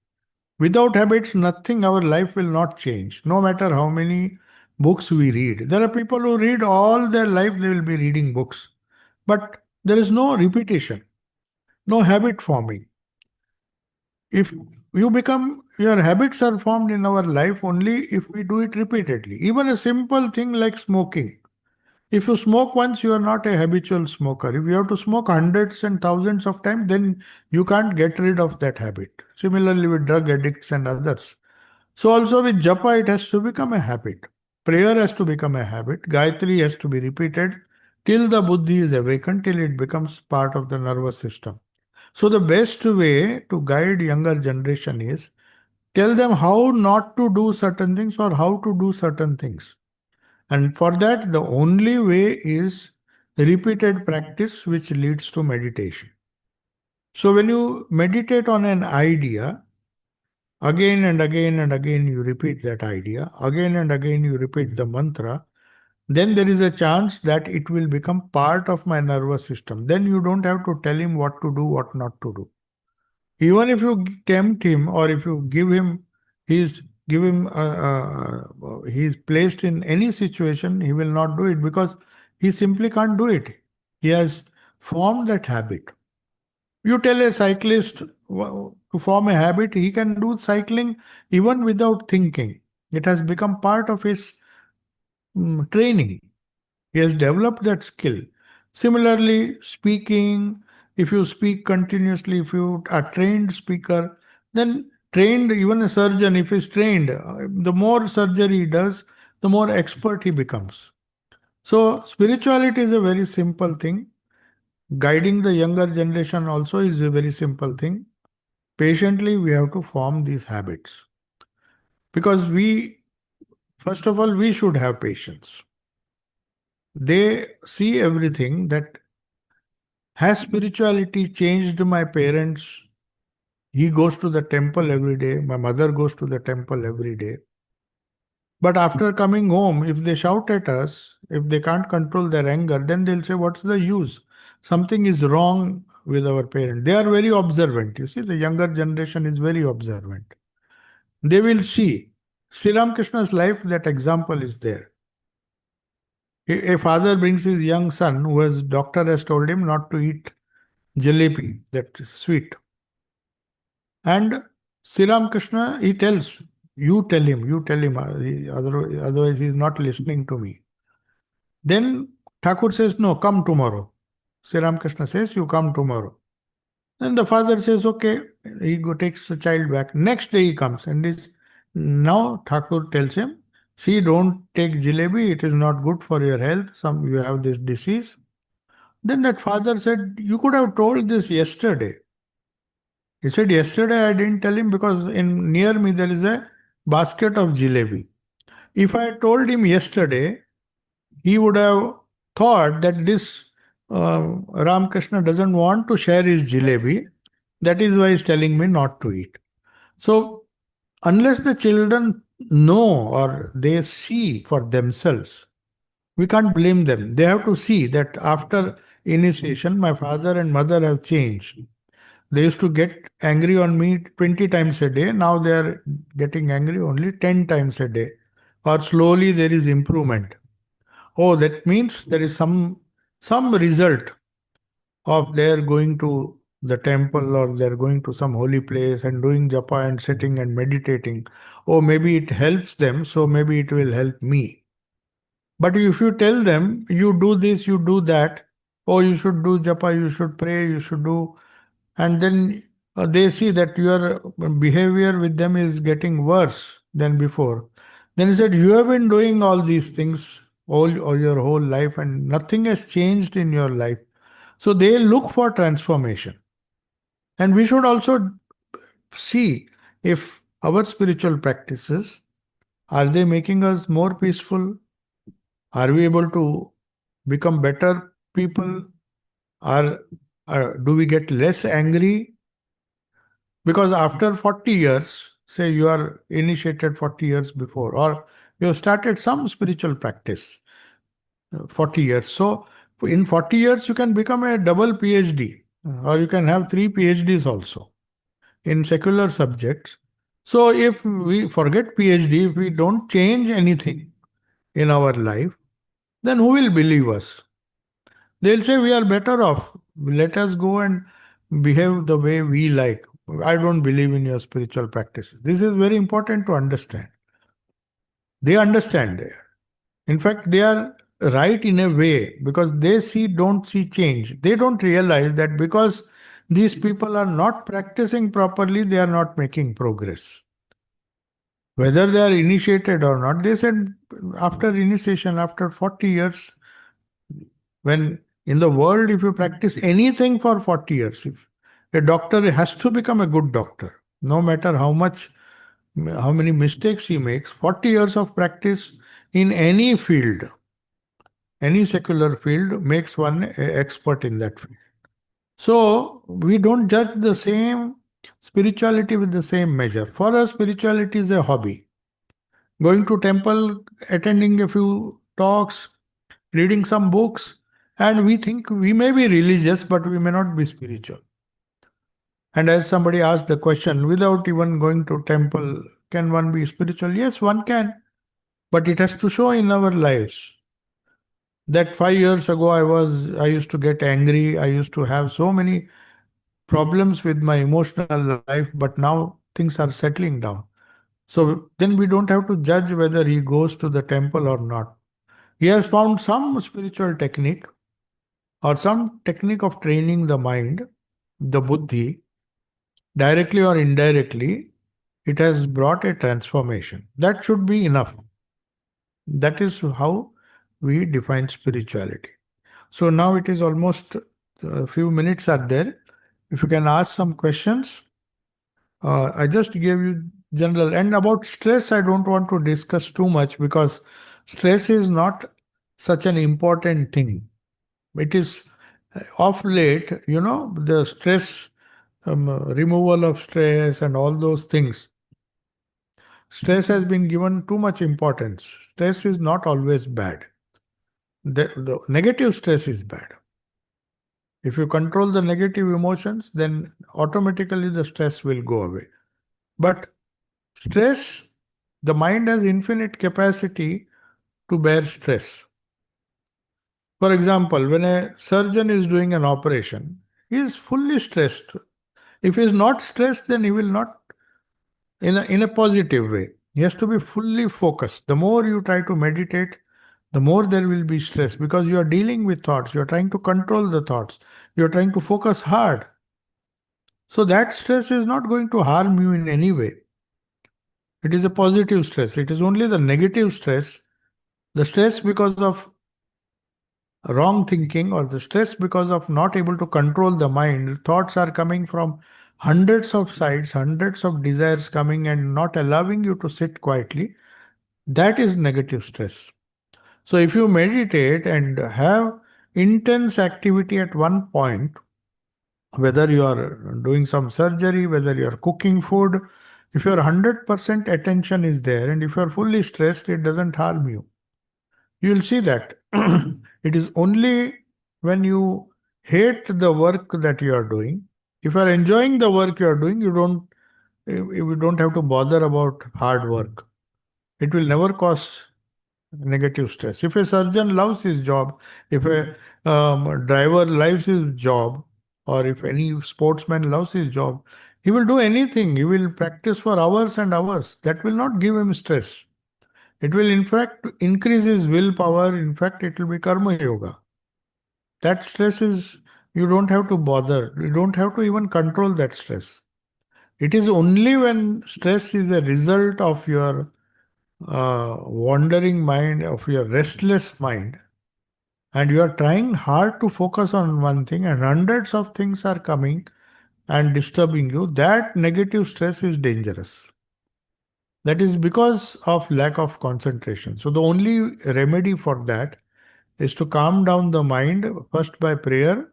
Without habits, nothing, our life will not change, no matter how many books we read. There are people who read all their life, they will be reading books. But there is no repetition, no habit forming. If you become, your habits are formed in our life only if we do it repeatedly. Even a simple thing like smoking. If you smoke once, you are not a habitual smoker. If you have to smoke hundreds and thousands of times, then you can't get rid of that habit. Similarly with drug addicts and others. So also with japa, it has to become a habit. Prayer has to become a habit. Gayatri has to be repeated till the buddhi is awakened, till it becomes part of the nervous system. So the best way to guide younger generation is tell them how not to do certain things or how to do certain things. And for that, the only way is repeated practice, which leads to meditation. So when you meditate on an idea, again and again and again you repeat that idea, again and again you repeat the mantra, then there is a chance that it will become part of my nervous system. Then you don't have to tell him what to do, what not to do. Even if you tempt him or if you give him he's placed in any situation, he will not do it because he simply can't do it. He has formed that habit. You tell a cyclist to form a habit, he can do cycling even without thinking. It has become part of his training. He has developed that skill. Similarly, speaking, if you speak continuously, if you are a trained speaker, then trained, even a surgeon, if he's trained, the more surgery he does, the more expert he becomes. So, spirituality is a very simple thing. Guiding the younger generation also is a very simple thing. Patiently, we have to form these habits. Because first of all, we should have patience. They see everything that has spirituality changed my parents? He goes to the temple every day. My mother goes to the temple every day. But after coming home, if they shout at us, if they can't control their anger, then they'll say, what's the use? Something is wrong with our parents. They are very observant. You see, the younger generation is very observant. They will see. Sri Ramakrishna's life, that example is there. A father brings his young son, who has doctor has told him not to eat jalebi, that sweet. And Sri Ramakrishna, he tells, you tell him, otherwise he is not listening to me. Then Thakur says, no, come tomorrow. Sri Ramakrishna says, you come tomorrow. Then the father says, okay, takes the child back. Next day he comes and now Thakur tells him, see, don't take jalebi, it is not good for your health. You have this disease. Then that father said, you could have told this yesterday. He said, yesterday I didn't tell him because near me there is a basket of jalebi. If I had told him yesterday, he would have thought that this Ramakrishna doesn't want to share his jalebi. That is why he's telling me not to eat. So, unless the children know or they see for themselves, we can't blame them. They have to see that after initiation, my father and mother have changed. They used to get angry on me 20 times a day. Now they are getting angry only 10 times a day. Or slowly there is improvement. Oh, that means there is some result of their going to the temple or they're going to some holy place and doing japa and sitting and meditating. Oh, maybe it helps them, so maybe it will help me. But if you tell them, you do this, you do that, oh, you should do japa, you should pray, you should do, and then they see that your behavior with them is getting worse than before. Then he said, you have been doing all these things all your whole life and nothing has changed in your life. So they look for transformation. And we should also see if our spiritual practices, are they making us more peaceful? Are we able to become better people? Are, do we get less angry? Because after 40 years, say you are initiated 40 years before, or you have started some spiritual practice 40 years. So in 40 years, you can become a double PhD, or you can have three PhDs also in secular subjects. So if we forget PhD, if we don't change anything in our life, then who will believe us? They'll say we are better off. Let us go and behave the way we like. I don't believe in your spiritual practices. This is very important to understand. They understand. In fact, they are right in a way because they don't see change. They don't realize that because these people are not practicing properly, they are not making progress. Whether they are initiated or not, they said after initiation, after 40 years, when in the world, if you practice anything for 40 years, if a doctor has to become a good doctor, no matter how many mistakes he makes, 40 years of practice in any field, any secular field makes one expert in that field. So we don't judge the same spirituality with the same measure. For us, spirituality is a hobby. Going to temple, attending a few talks, reading some books, and we think we may be religious, but we may not be spiritual. And as somebody asked the question, without even going to temple, can one be spiritual? Yes, one can, but it has to show in our lives. That 5 years ago, I used to get angry. I used to have so many problems with my emotional life, but now things are settling down. So then we don't have to judge whether he goes to the temple or not. He has found some spiritual technique or some technique of training the mind, the buddhi, directly or indirectly. It has brought a transformation. That should be enough. That is how we define spirituality. So now it is almost a few minutes are there. If you can ask some questions, I just gave you general. And about stress, I don't want to discuss too much because stress is not such an important thing. It is of late, the stress, removal of stress and all those things. Stress has been given too much importance. Stress is not always bad. The negative stress is bad. If you control the negative emotions, then automatically the stress will go away. But stress, the mind has infinite capacity to bear stress. For example, when a surgeon is doing an operation, he is fully stressed. If he is not stressed, then he will not, in a positive way. He has to be fully focused. The more you try to meditate, the more there will be stress because you are dealing with thoughts. You are trying to control the thoughts. You are trying to focus hard. So that stress is not going to harm you in any way. It is a positive stress. It is only the negative stress, the stress because of wrong thinking or the stress because of not able to control the mind. Thoughts are coming from hundreds of sides, hundreds of desires coming and not allowing you to sit quietly. That is negative stress. So if you meditate and have intense activity at one point, whether you are doing some surgery, whether you are cooking food, if your 100% attention is there and if you are fully stressed, it doesn't harm you. You will see that. It is only when you hate the work that you are doing. If you are enjoying the work you are doing, you don't have to bother about hard work. It will never cause negative stress. If a surgeon loves his job, if a driver loves his job, or if any sportsman loves his job, he will do anything. He will practice for hours and hours. That will not give him stress. It will, in fact, increase his willpower. In fact, it will be karma yoga. That stress is, you don't have to bother. You don't have to even control that stress. It is only when stress is a result of your wandering mind, of your restless mind, and you are trying hard to focus on one thing, and hundreds of things are coming and disturbing you, that negative stress is dangerous. That is because of lack of concentration. So, the only remedy for that is to calm down the mind first by prayer,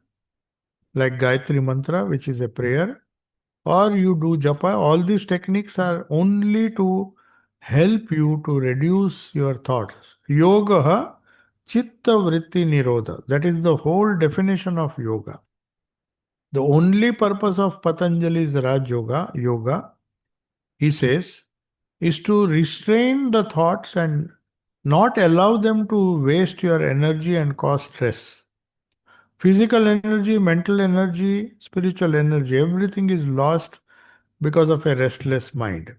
like Gayatri Mantra, which is a prayer, or you do japa. All these techniques are only to help you to reduce your thoughts. Yoga chitta vritti nirodha. That is the whole definition of yoga. The only purpose of Patanjali's Raj Yoga, he says, is to restrain the thoughts and not allow them to waste your energy and cause stress. Physical energy, mental energy, spiritual energy, everything is lost because of a restless mind.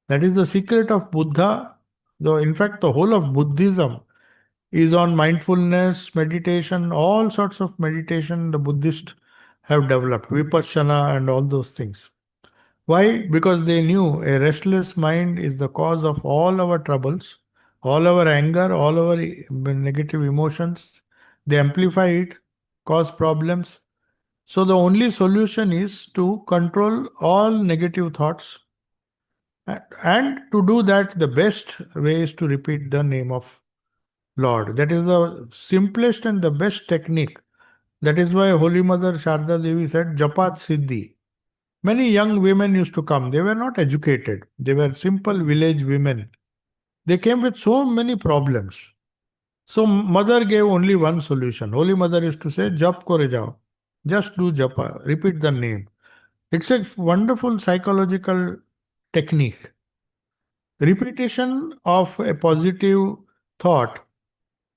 That is the secret of Buddha. Though, in fact, the whole of Buddhism is on mindfulness, meditation, all sorts of meditation the Buddhists have developed, vipassana and all those things. Why? Because they knew a restless mind is the cause of all our troubles, all our anger, all our negative emotions. They amplify it, cause problems. So the only solution is to control all negative thoughts. And to do that, the best way is to repeat the name of Lord. That is the simplest and the best technique. That is why Holy Mother Sharda Devi said, Japat Siddhi. Many young women used to come. They were not educated. They were simple village women. They came with so many problems. So mother gave only one solution. Holy Mother used to say, Jap kore jao. Just do japa. Repeat the name. It's a wonderful psychological technique. Repetition of a positive thought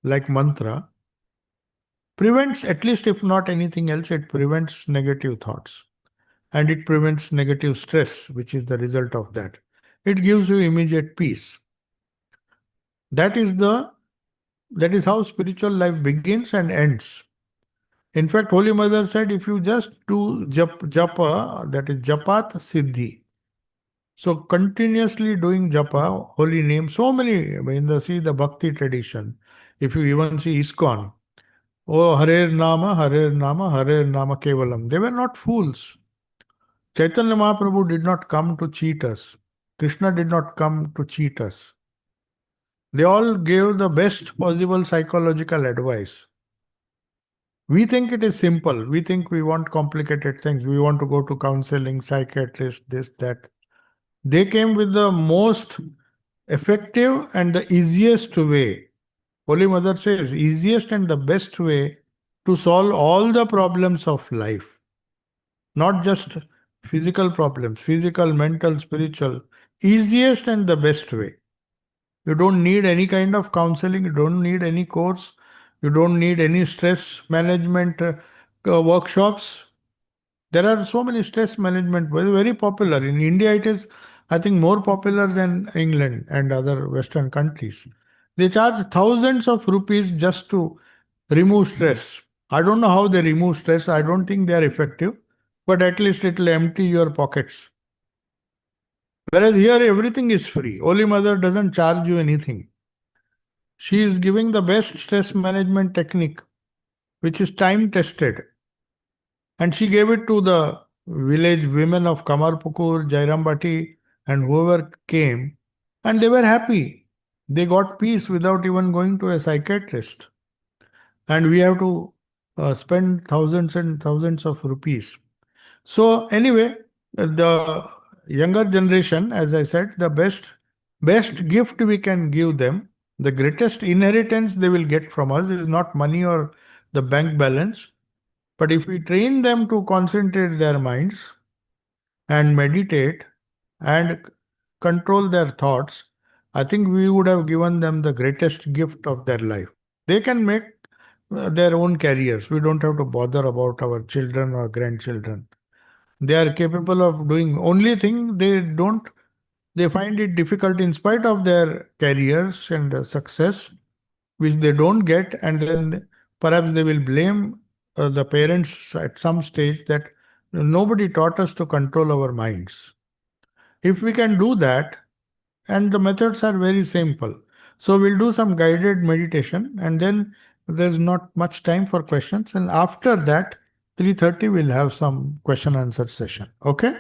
like mantra prevents, at least if not anything else, it prevents negative thoughts. And it prevents negative stress, which is the result of that. It gives you immediate peace. That is how spiritual life begins and ends. In fact, Holy Mother said, if you just do japa, that is japat siddhi. So continuously doing japa, holy name, so many in the bhakti tradition. If you even see ISKCON, oh Harer Nama, Harer Nama, Harer Nama Kevalam. They were not fools. Chaitanya Mahaprabhu did not come to cheat us. Krishna did not come to cheat us. They all gave the best possible psychological advice. We think it is simple. We think we want complicated things. We want to go to counseling, psychiatrist, this, that. They came with the most effective and the easiest way. Holy Mother says, easiest and the best way to solve all the problems of life. Not just physical problems, physical, mental, spiritual. Easiest and the best way. You don't need any kind of counseling, you don't need any course, you don't need any stress management workshops. There are so many stress management, very popular. In India, it is, I think, more popular than England and other Western countries. They charge thousands of rupees just to remove stress. I don't know how they remove stress. I don't think they are effective, but at least it will empty your pockets. Whereas here, everything is free. Holy Mother doesn't charge you anything. She is giving the best stress management technique, which is time tested. And she gave it to the village women of Kamarpukur, Jairambati, and whoever came, and they were happy. They got peace without even going to a psychiatrist. And we have to spend thousands and thousands of rupees. So, anyway, the younger generation, as I said, the best gift we can give them, the greatest inheritance they will get from us is not money or the bank balance, but if we train them to concentrate their minds and meditate and control their thoughts, I think we would have given them the greatest gift of their life. They can make their own careers. We don't have to bother about our children or grandchildren. They are capable of doing only thing they find it difficult in spite of their careers and success, which they don't get, and then perhaps they will blame the parents at some stage that nobody taught us to control our minds. If we can do that, and the methods are very simple. So we'll do some guided meditation, and then there's not much time for questions. And after that, 3:30 we'll have some question answer session. Okay?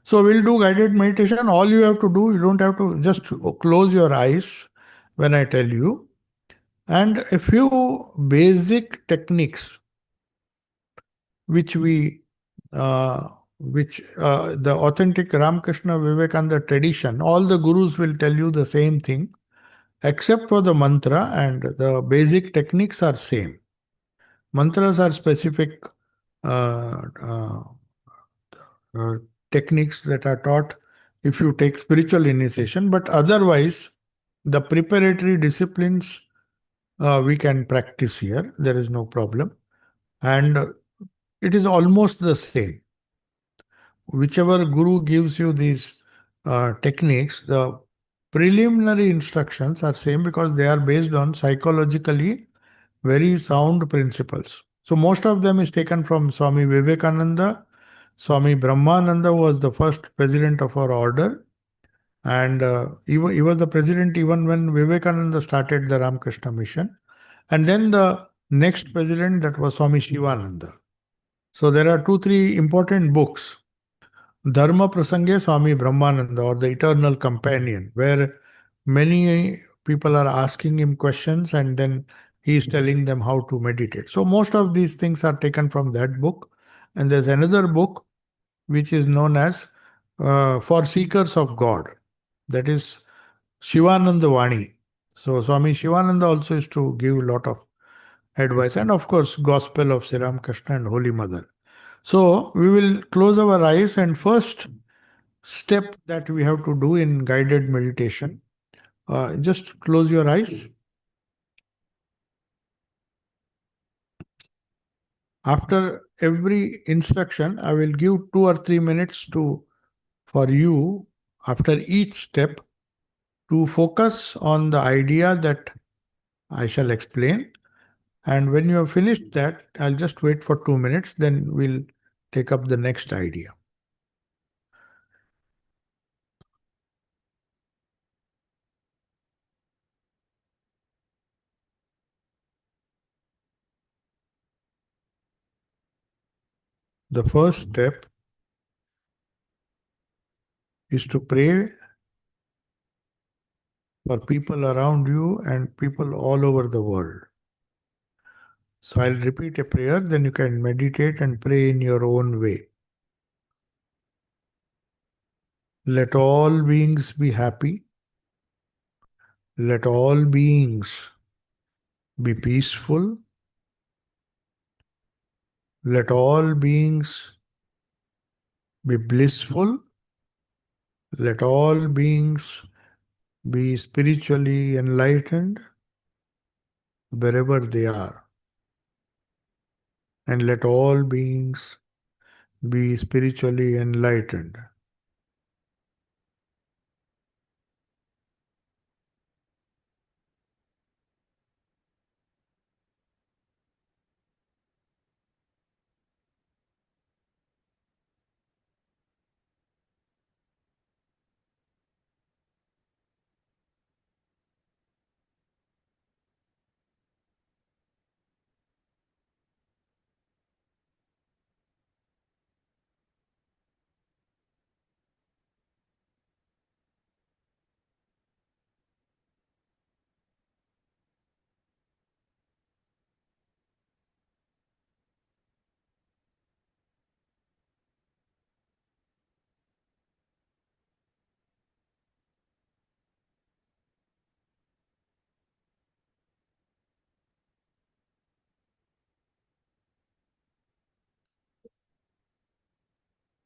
So we'll do guided meditation. All you have to do, you don't have to just close your eyes when I tell you. And a few basic techniques which the authentic Ramakrishna Vivekananda tradition, all the gurus will tell you the same thing, except for the mantra, and the basic techniques are same. Mantras are specific uh, uh, uh, techniques that are taught if you take spiritual initiation, but otherwise, the preparatory disciplines we can practice here. There is no problem. And it is almost the same. Whichever guru gives you these techniques, the preliminary instructions are same because they are based on psychologically very sound principles. So most of them is taken from Swami Vivekananda. Swami Brahmananda was the first president of our order, and he was the president even when Vivekananda started the Ramakrishna mission. And then the next president, that was Swami Shivananda. So there are two, three important books. Dharma Prasange Swami Brahmananda, or the Eternal Companion, where many people are asking him questions and then he is telling them how to meditate. So most of these things are taken from that book. And there's another book which is known as For Seekers of God. That is Shivananda Vani. So Swami Shivananda also used to give a lot of advice. And of course, Gospel of Sri Ramakrishna and Holy Mother. So we will close our eyes, and first step that we have to do in guided meditation, just close your eyes. After every instruction, I will give 2 or 3 minutes for you after each step to focus on the idea that I shall explain. And when you have finished that, I'll just wait for 2 minutes, then we'll take up the next idea. The first step is to pray for people around you and people all over the world. So I'll repeat a prayer, then you can meditate and pray in your own way. Let all beings be happy. Let all beings be peaceful. Let all beings be blissful. Let all beings be spiritually enlightened wherever they are. And let all beings be spiritually enlightened.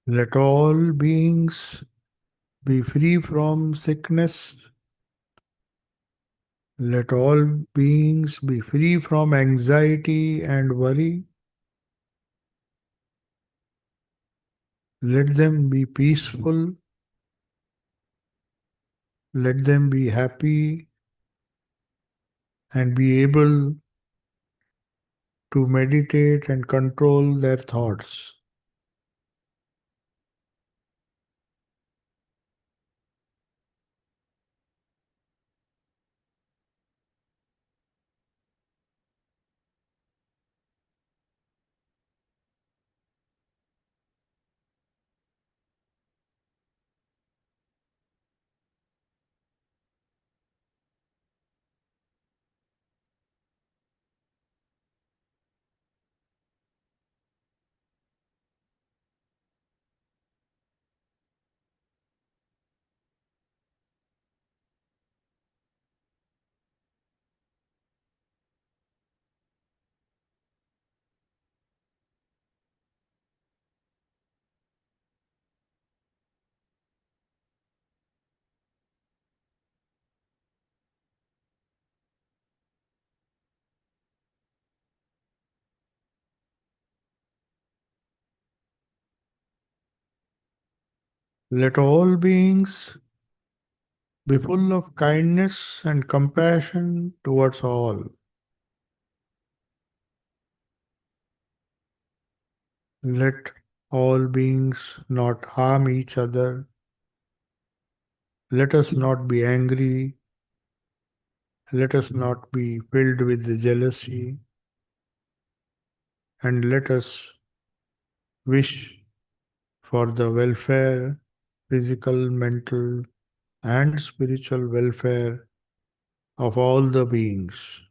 Let all beings be free from sickness. Let all beings be free from anxiety and worry. Let them be peaceful. Let them be happy and be able to meditate and control their thoughts. Let all beings be full of kindness and compassion towards all. Let all beings not harm each other. Let us not be angry. Let us not be filled with jealousy. And let us wish for the welfare, physical, mental, and spiritual welfare of all the beings.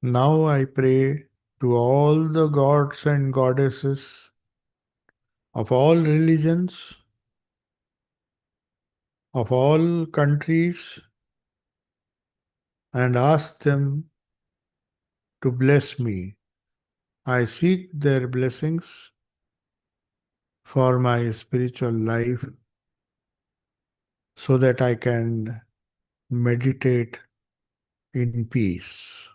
Now I pray to all the gods and goddesses of all religions, of all countries, and ask them to bless me. I seek their blessings for my spiritual life so that I can meditate in peace.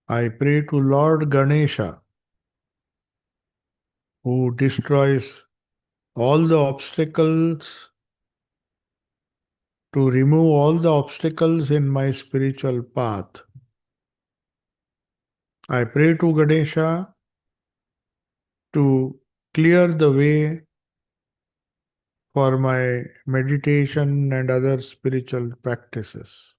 I pray to Lord Ganesha, who destroys all the obstacles, to remove all the obstacles in my spiritual path. I pray to Ganesha to clear the way for my meditation and other spiritual practices.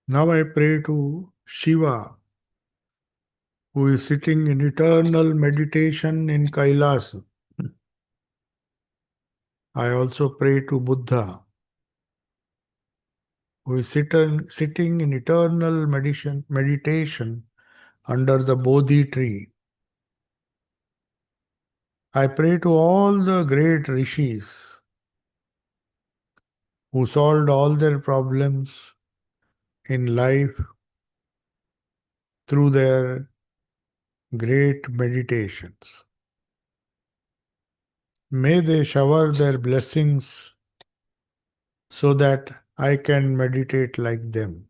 Now I pray to Shiva, who is sitting in eternal meditation in Kailas. I also pray to Buddha, who is sitting in eternal meditation under the Bodhi tree. I pray to all the great rishis who solved all their problems in life through their great meditations. May they shower their blessings so that I can meditate like them.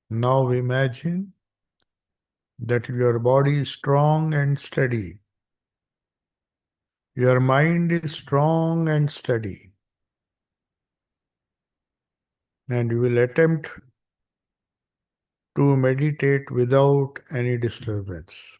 Now imagine that your body is strong and steady. Your mind is strong and steady. And you will attempt to meditate without any disturbance.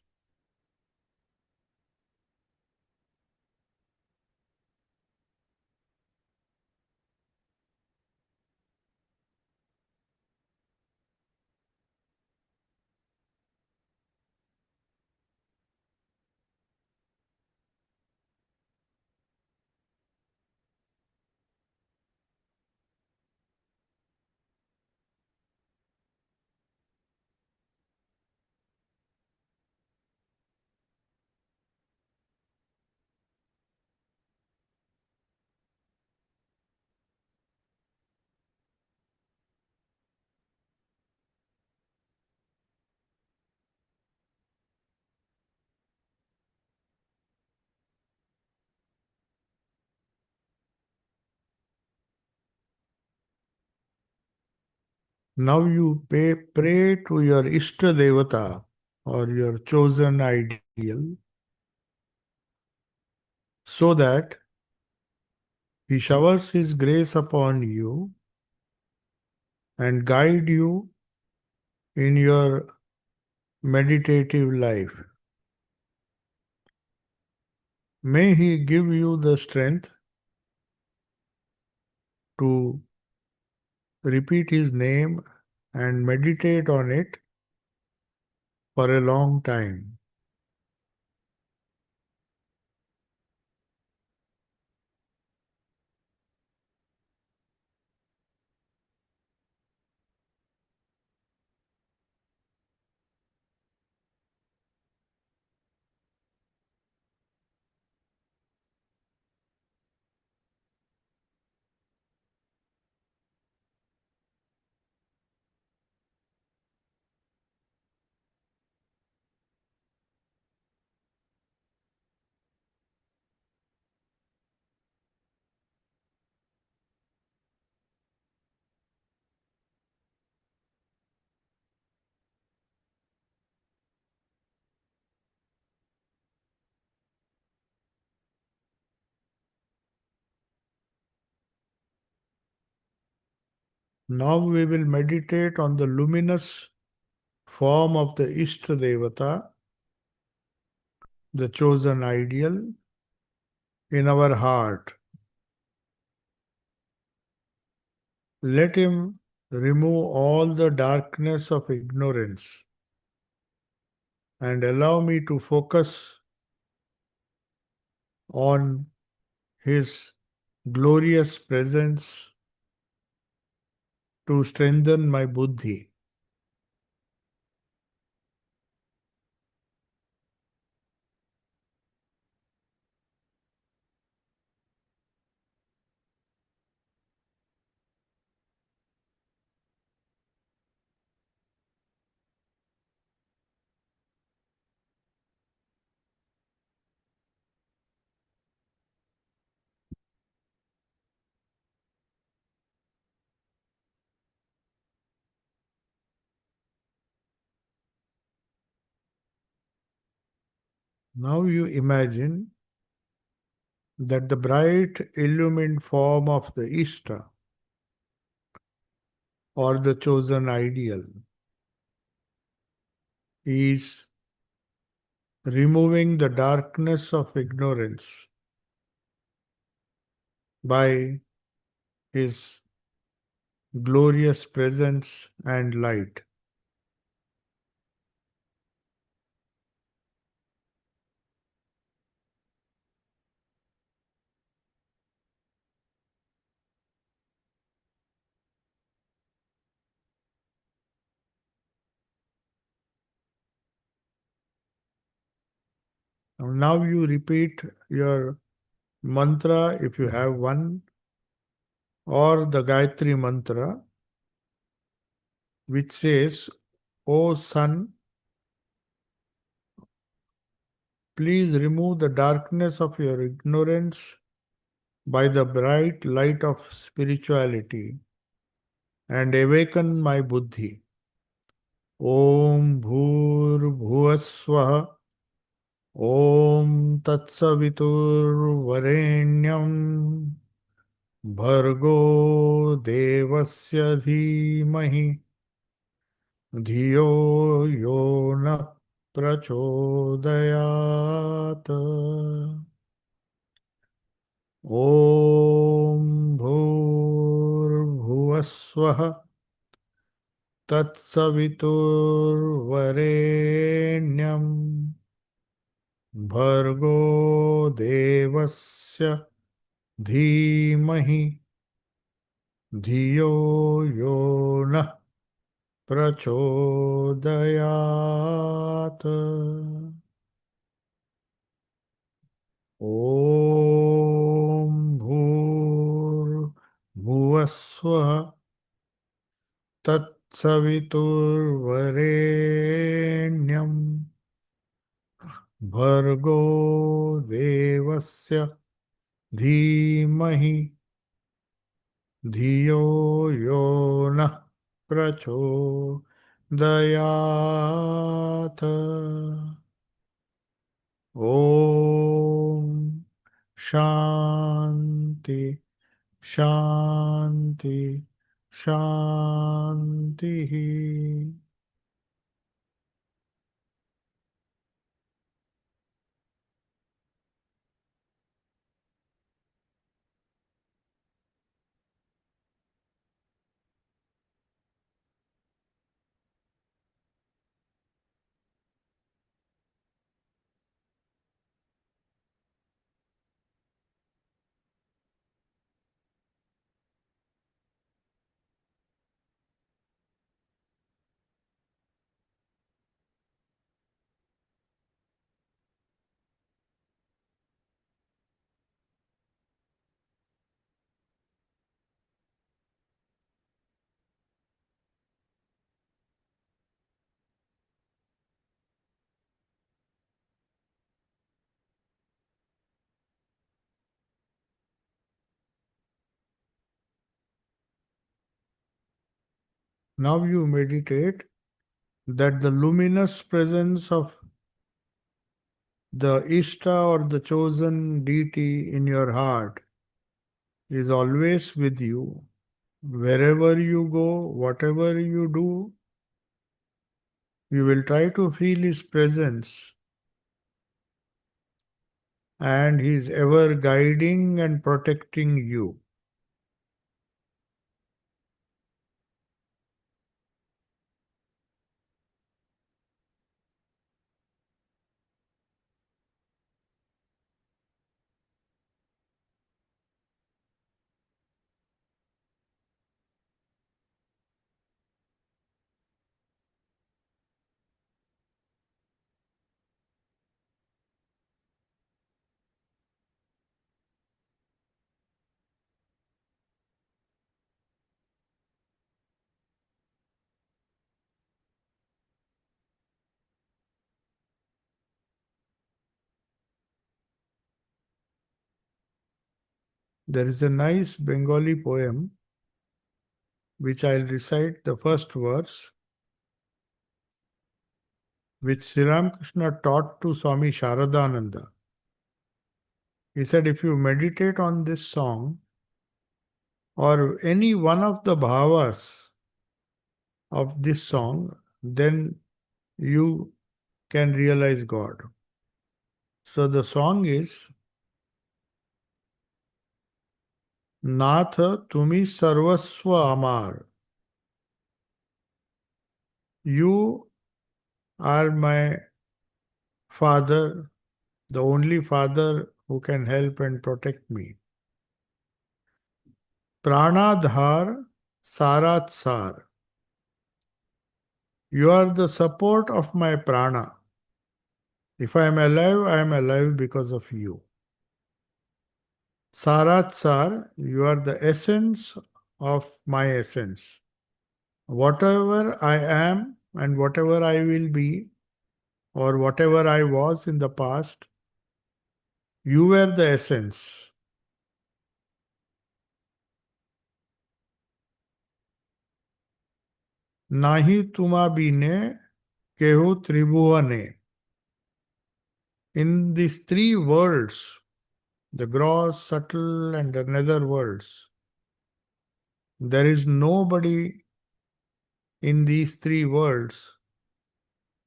Now you pray to your Ishta Devata or your chosen ideal so that he showers his grace upon you and guide you in your meditative life. May he give you the strength to repeat his name and meditate on it for a long time. Now we will meditate on the luminous form of the Ishta Devata, the chosen ideal, in our heart. Let him remove all the darkness of ignorance and allow me to focus on his glorious presence to strengthen my buddhi. Now you imagine that the bright illumined form of the Ishta or the chosen ideal is removing the darkness of ignorance by his glorious presence and light. Now you repeat your mantra if you have one, or the Gayatri mantra, which says, O Sun, please remove the darkness of your ignorance by the bright light of spirituality and awaken my buddhi. Om Bhur Bhuvaswah Om Tatsavitur Varenyam Bhargo Devasya Dhimahi धियो यो न प्रचोदयात् ॐ भूर्भुवस्वः तत्सवितुर्वरेण्यं भर्गो देवस्य धीमहि धियो यो नः प्रचोदयात् ॐ भूर्भुवस्वः तत्सवितुर्वरेण्यं भर्गो देवस्य धीमहि धियो यो नः प्रचोदयात् ॐ शान्ति शान्ति शान्तिः. Now you meditate that the luminous presence of the Ishta or the chosen deity in your heart is always with you. Wherever you go, whatever you do, you will try to feel His presence, and He is ever guiding and protecting you. There is a nice Bengali poem which I'll recite the first verse, which Sri Ramakrishna taught to Swami Sarvasthananda. He said, if you meditate on this song or any one of the bhavas of this song, then you can realize God. So the song is Nath Tumi Sarvasva Amar. You are my Father, the only Father who can help and protect me. Pranadhar Sarat Sar. You are the support of my prana. If I am alive because of you. Sarat Sar, you are the essence of my essence. Whatever I am and whatever I will be, or whatever I was in the past, you were the essence. Nahi tuma bine kehu tribhuane. In these three worlds, the gross, subtle, and the nether worlds, there is nobody in these three worlds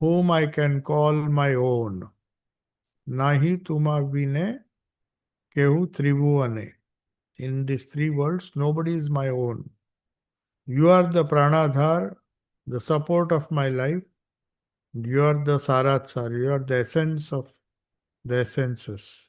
whom I can call my own. Nahi tuma bine kehu tribhuane. In these three worlds, nobody is my own. You are the pranadhar, the support of my life. You are the saratsar. You are the essence of the essences.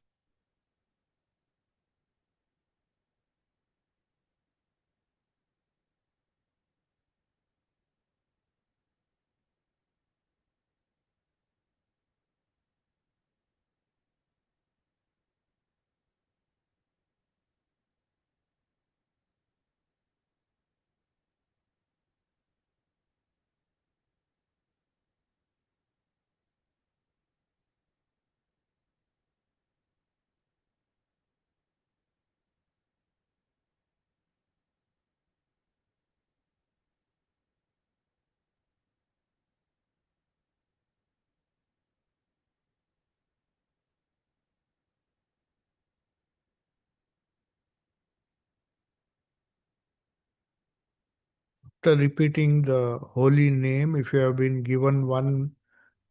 After repeating the holy name, if you have been given one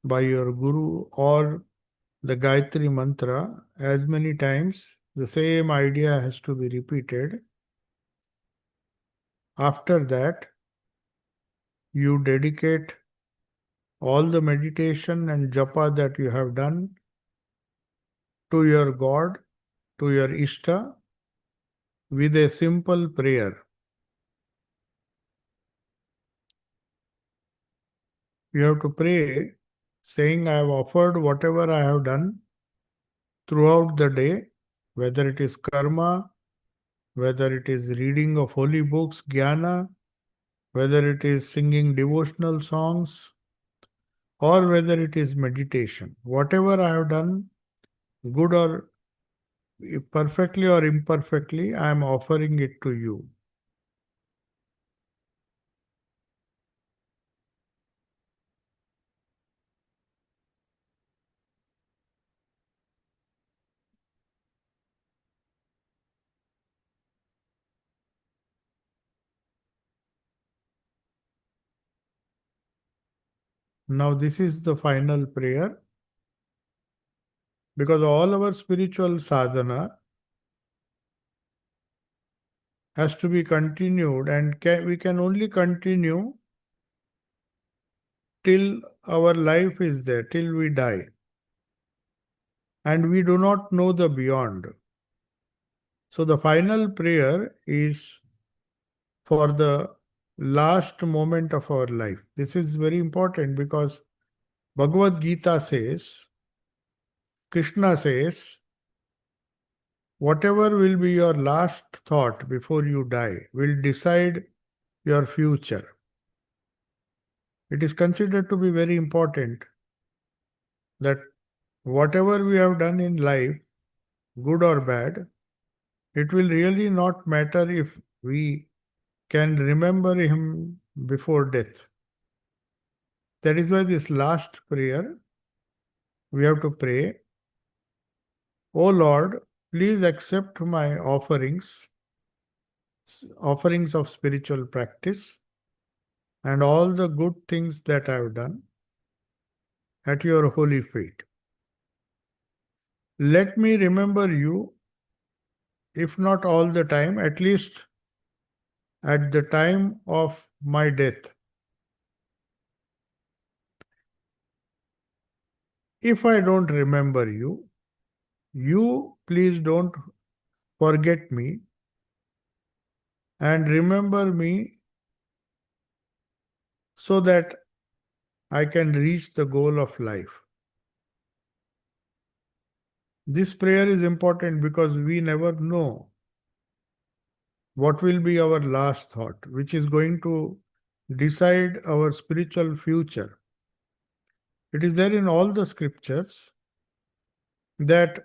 by your guru, or the Gayatri mantra, as many times, the same idea has to be repeated. After that, you dedicate all the meditation and japa that you have done to your God, to your Ishta, with a simple prayer. You have to pray saying, I have offered whatever I have done throughout the day, whether it is karma, whether it is reading of holy books, jnana, whether it is singing devotional songs, or whether it is meditation. Whatever I have done, good or perfectly or imperfectly, I am offering it to you. Now, this is the final prayer because all our spiritual sadhana has to be continued, and we can only continue till our life is there, till we die. And we do not know the beyond. So the final prayer is for the last moment of our life. This is very important because Bhagavad Gita says, Krishna says, whatever will be your last thought before you die will decide your future. It is considered to be very important that whatever we have done in life, good or bad, it will really not matter if we can remember him before death. That is why this last prayer, we have to pray, O Lord, please accept my offerings of spiritual practice and all the good things that I have done at your holy feet. Let me remember you, if not all the time, at least at the time of my death. If I don't remember you, you please don't forget me and remember me so that I can reach the goal of life. This prayer is important because we never know what will be our last thought, which is going to decide our spiritual future. It is there in all the scriptures that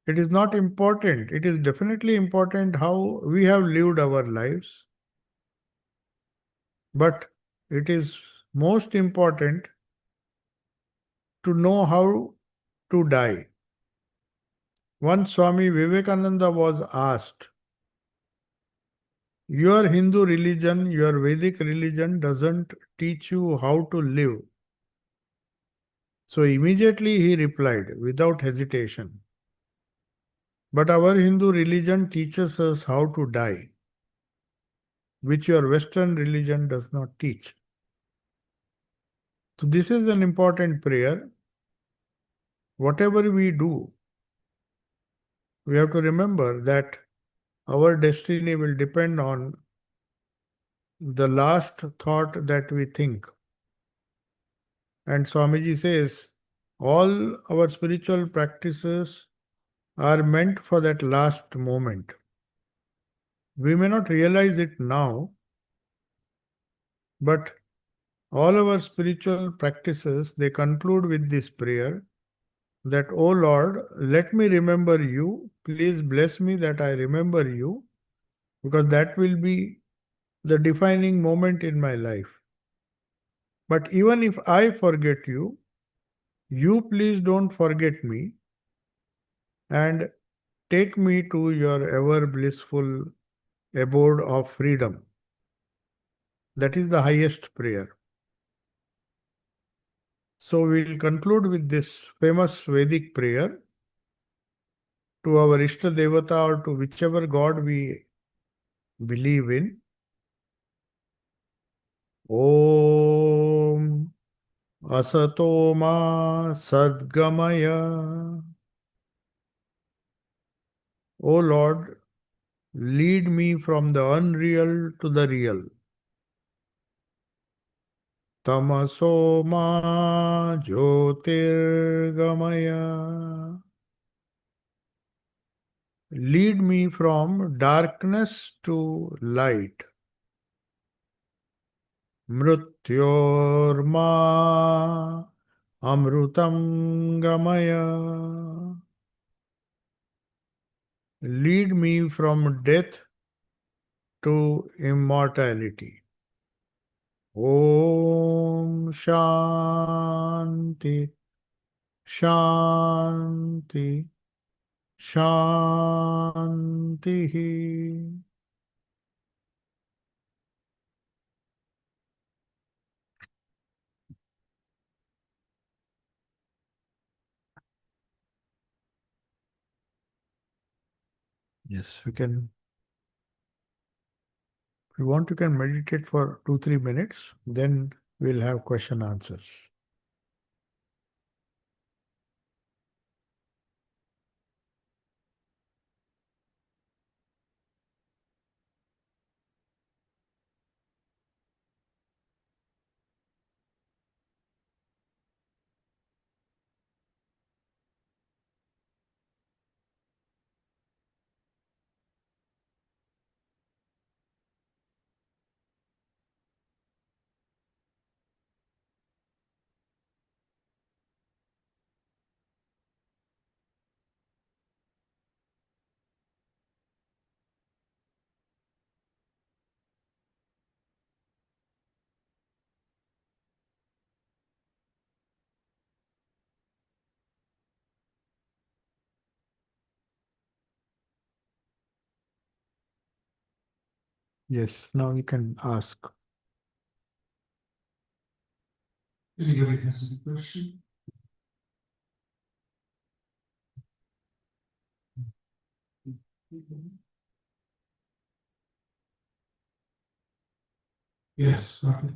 it is not important. It is definitely important how we have lived our lives, but it is most important to know how to die. Once Swami Vivekananda was asked, your Hindu religion, your Vedic religion doesn't teach you how to live. So immediately he replied without hesitation, but our Hindu religion teaches us how to die, which your Western religion does not teach. So this is an important prayer. Whatever we do, we have to remember that our destiny will depend on the last thought that we think. And Swamiji says, all our spiritual practices are meant for that last moment. We may not realize it now, but all our spiritual practices, they conclude with this prayer that, O Lord, let me remember you. Please bless me that I remember you, because that will be the defining moment in my life. But even if I forget you, you please don't forget me and take me to your ever blissful abode of freedom. That is the highest prayer. So we'll conclude with this famous Vedic prayer to our Ishta Devata or to whichever God we believe in. Om Asato Ma Sadgamaya. O Lord, lead me from the unreal to the real. Tamaso Ma Jyotirgamaya. Lead me from darkness to light. Mrutyorma Amrutam Gamaya. Lead me from death to immortality. Om Shanti, Shanti, Shanti. Yes, we can. If you want, you can meditate for 2-3 minutes. Then we'll have question answers. Yes, now you can ask. Anybody has any question? Yes, Dr.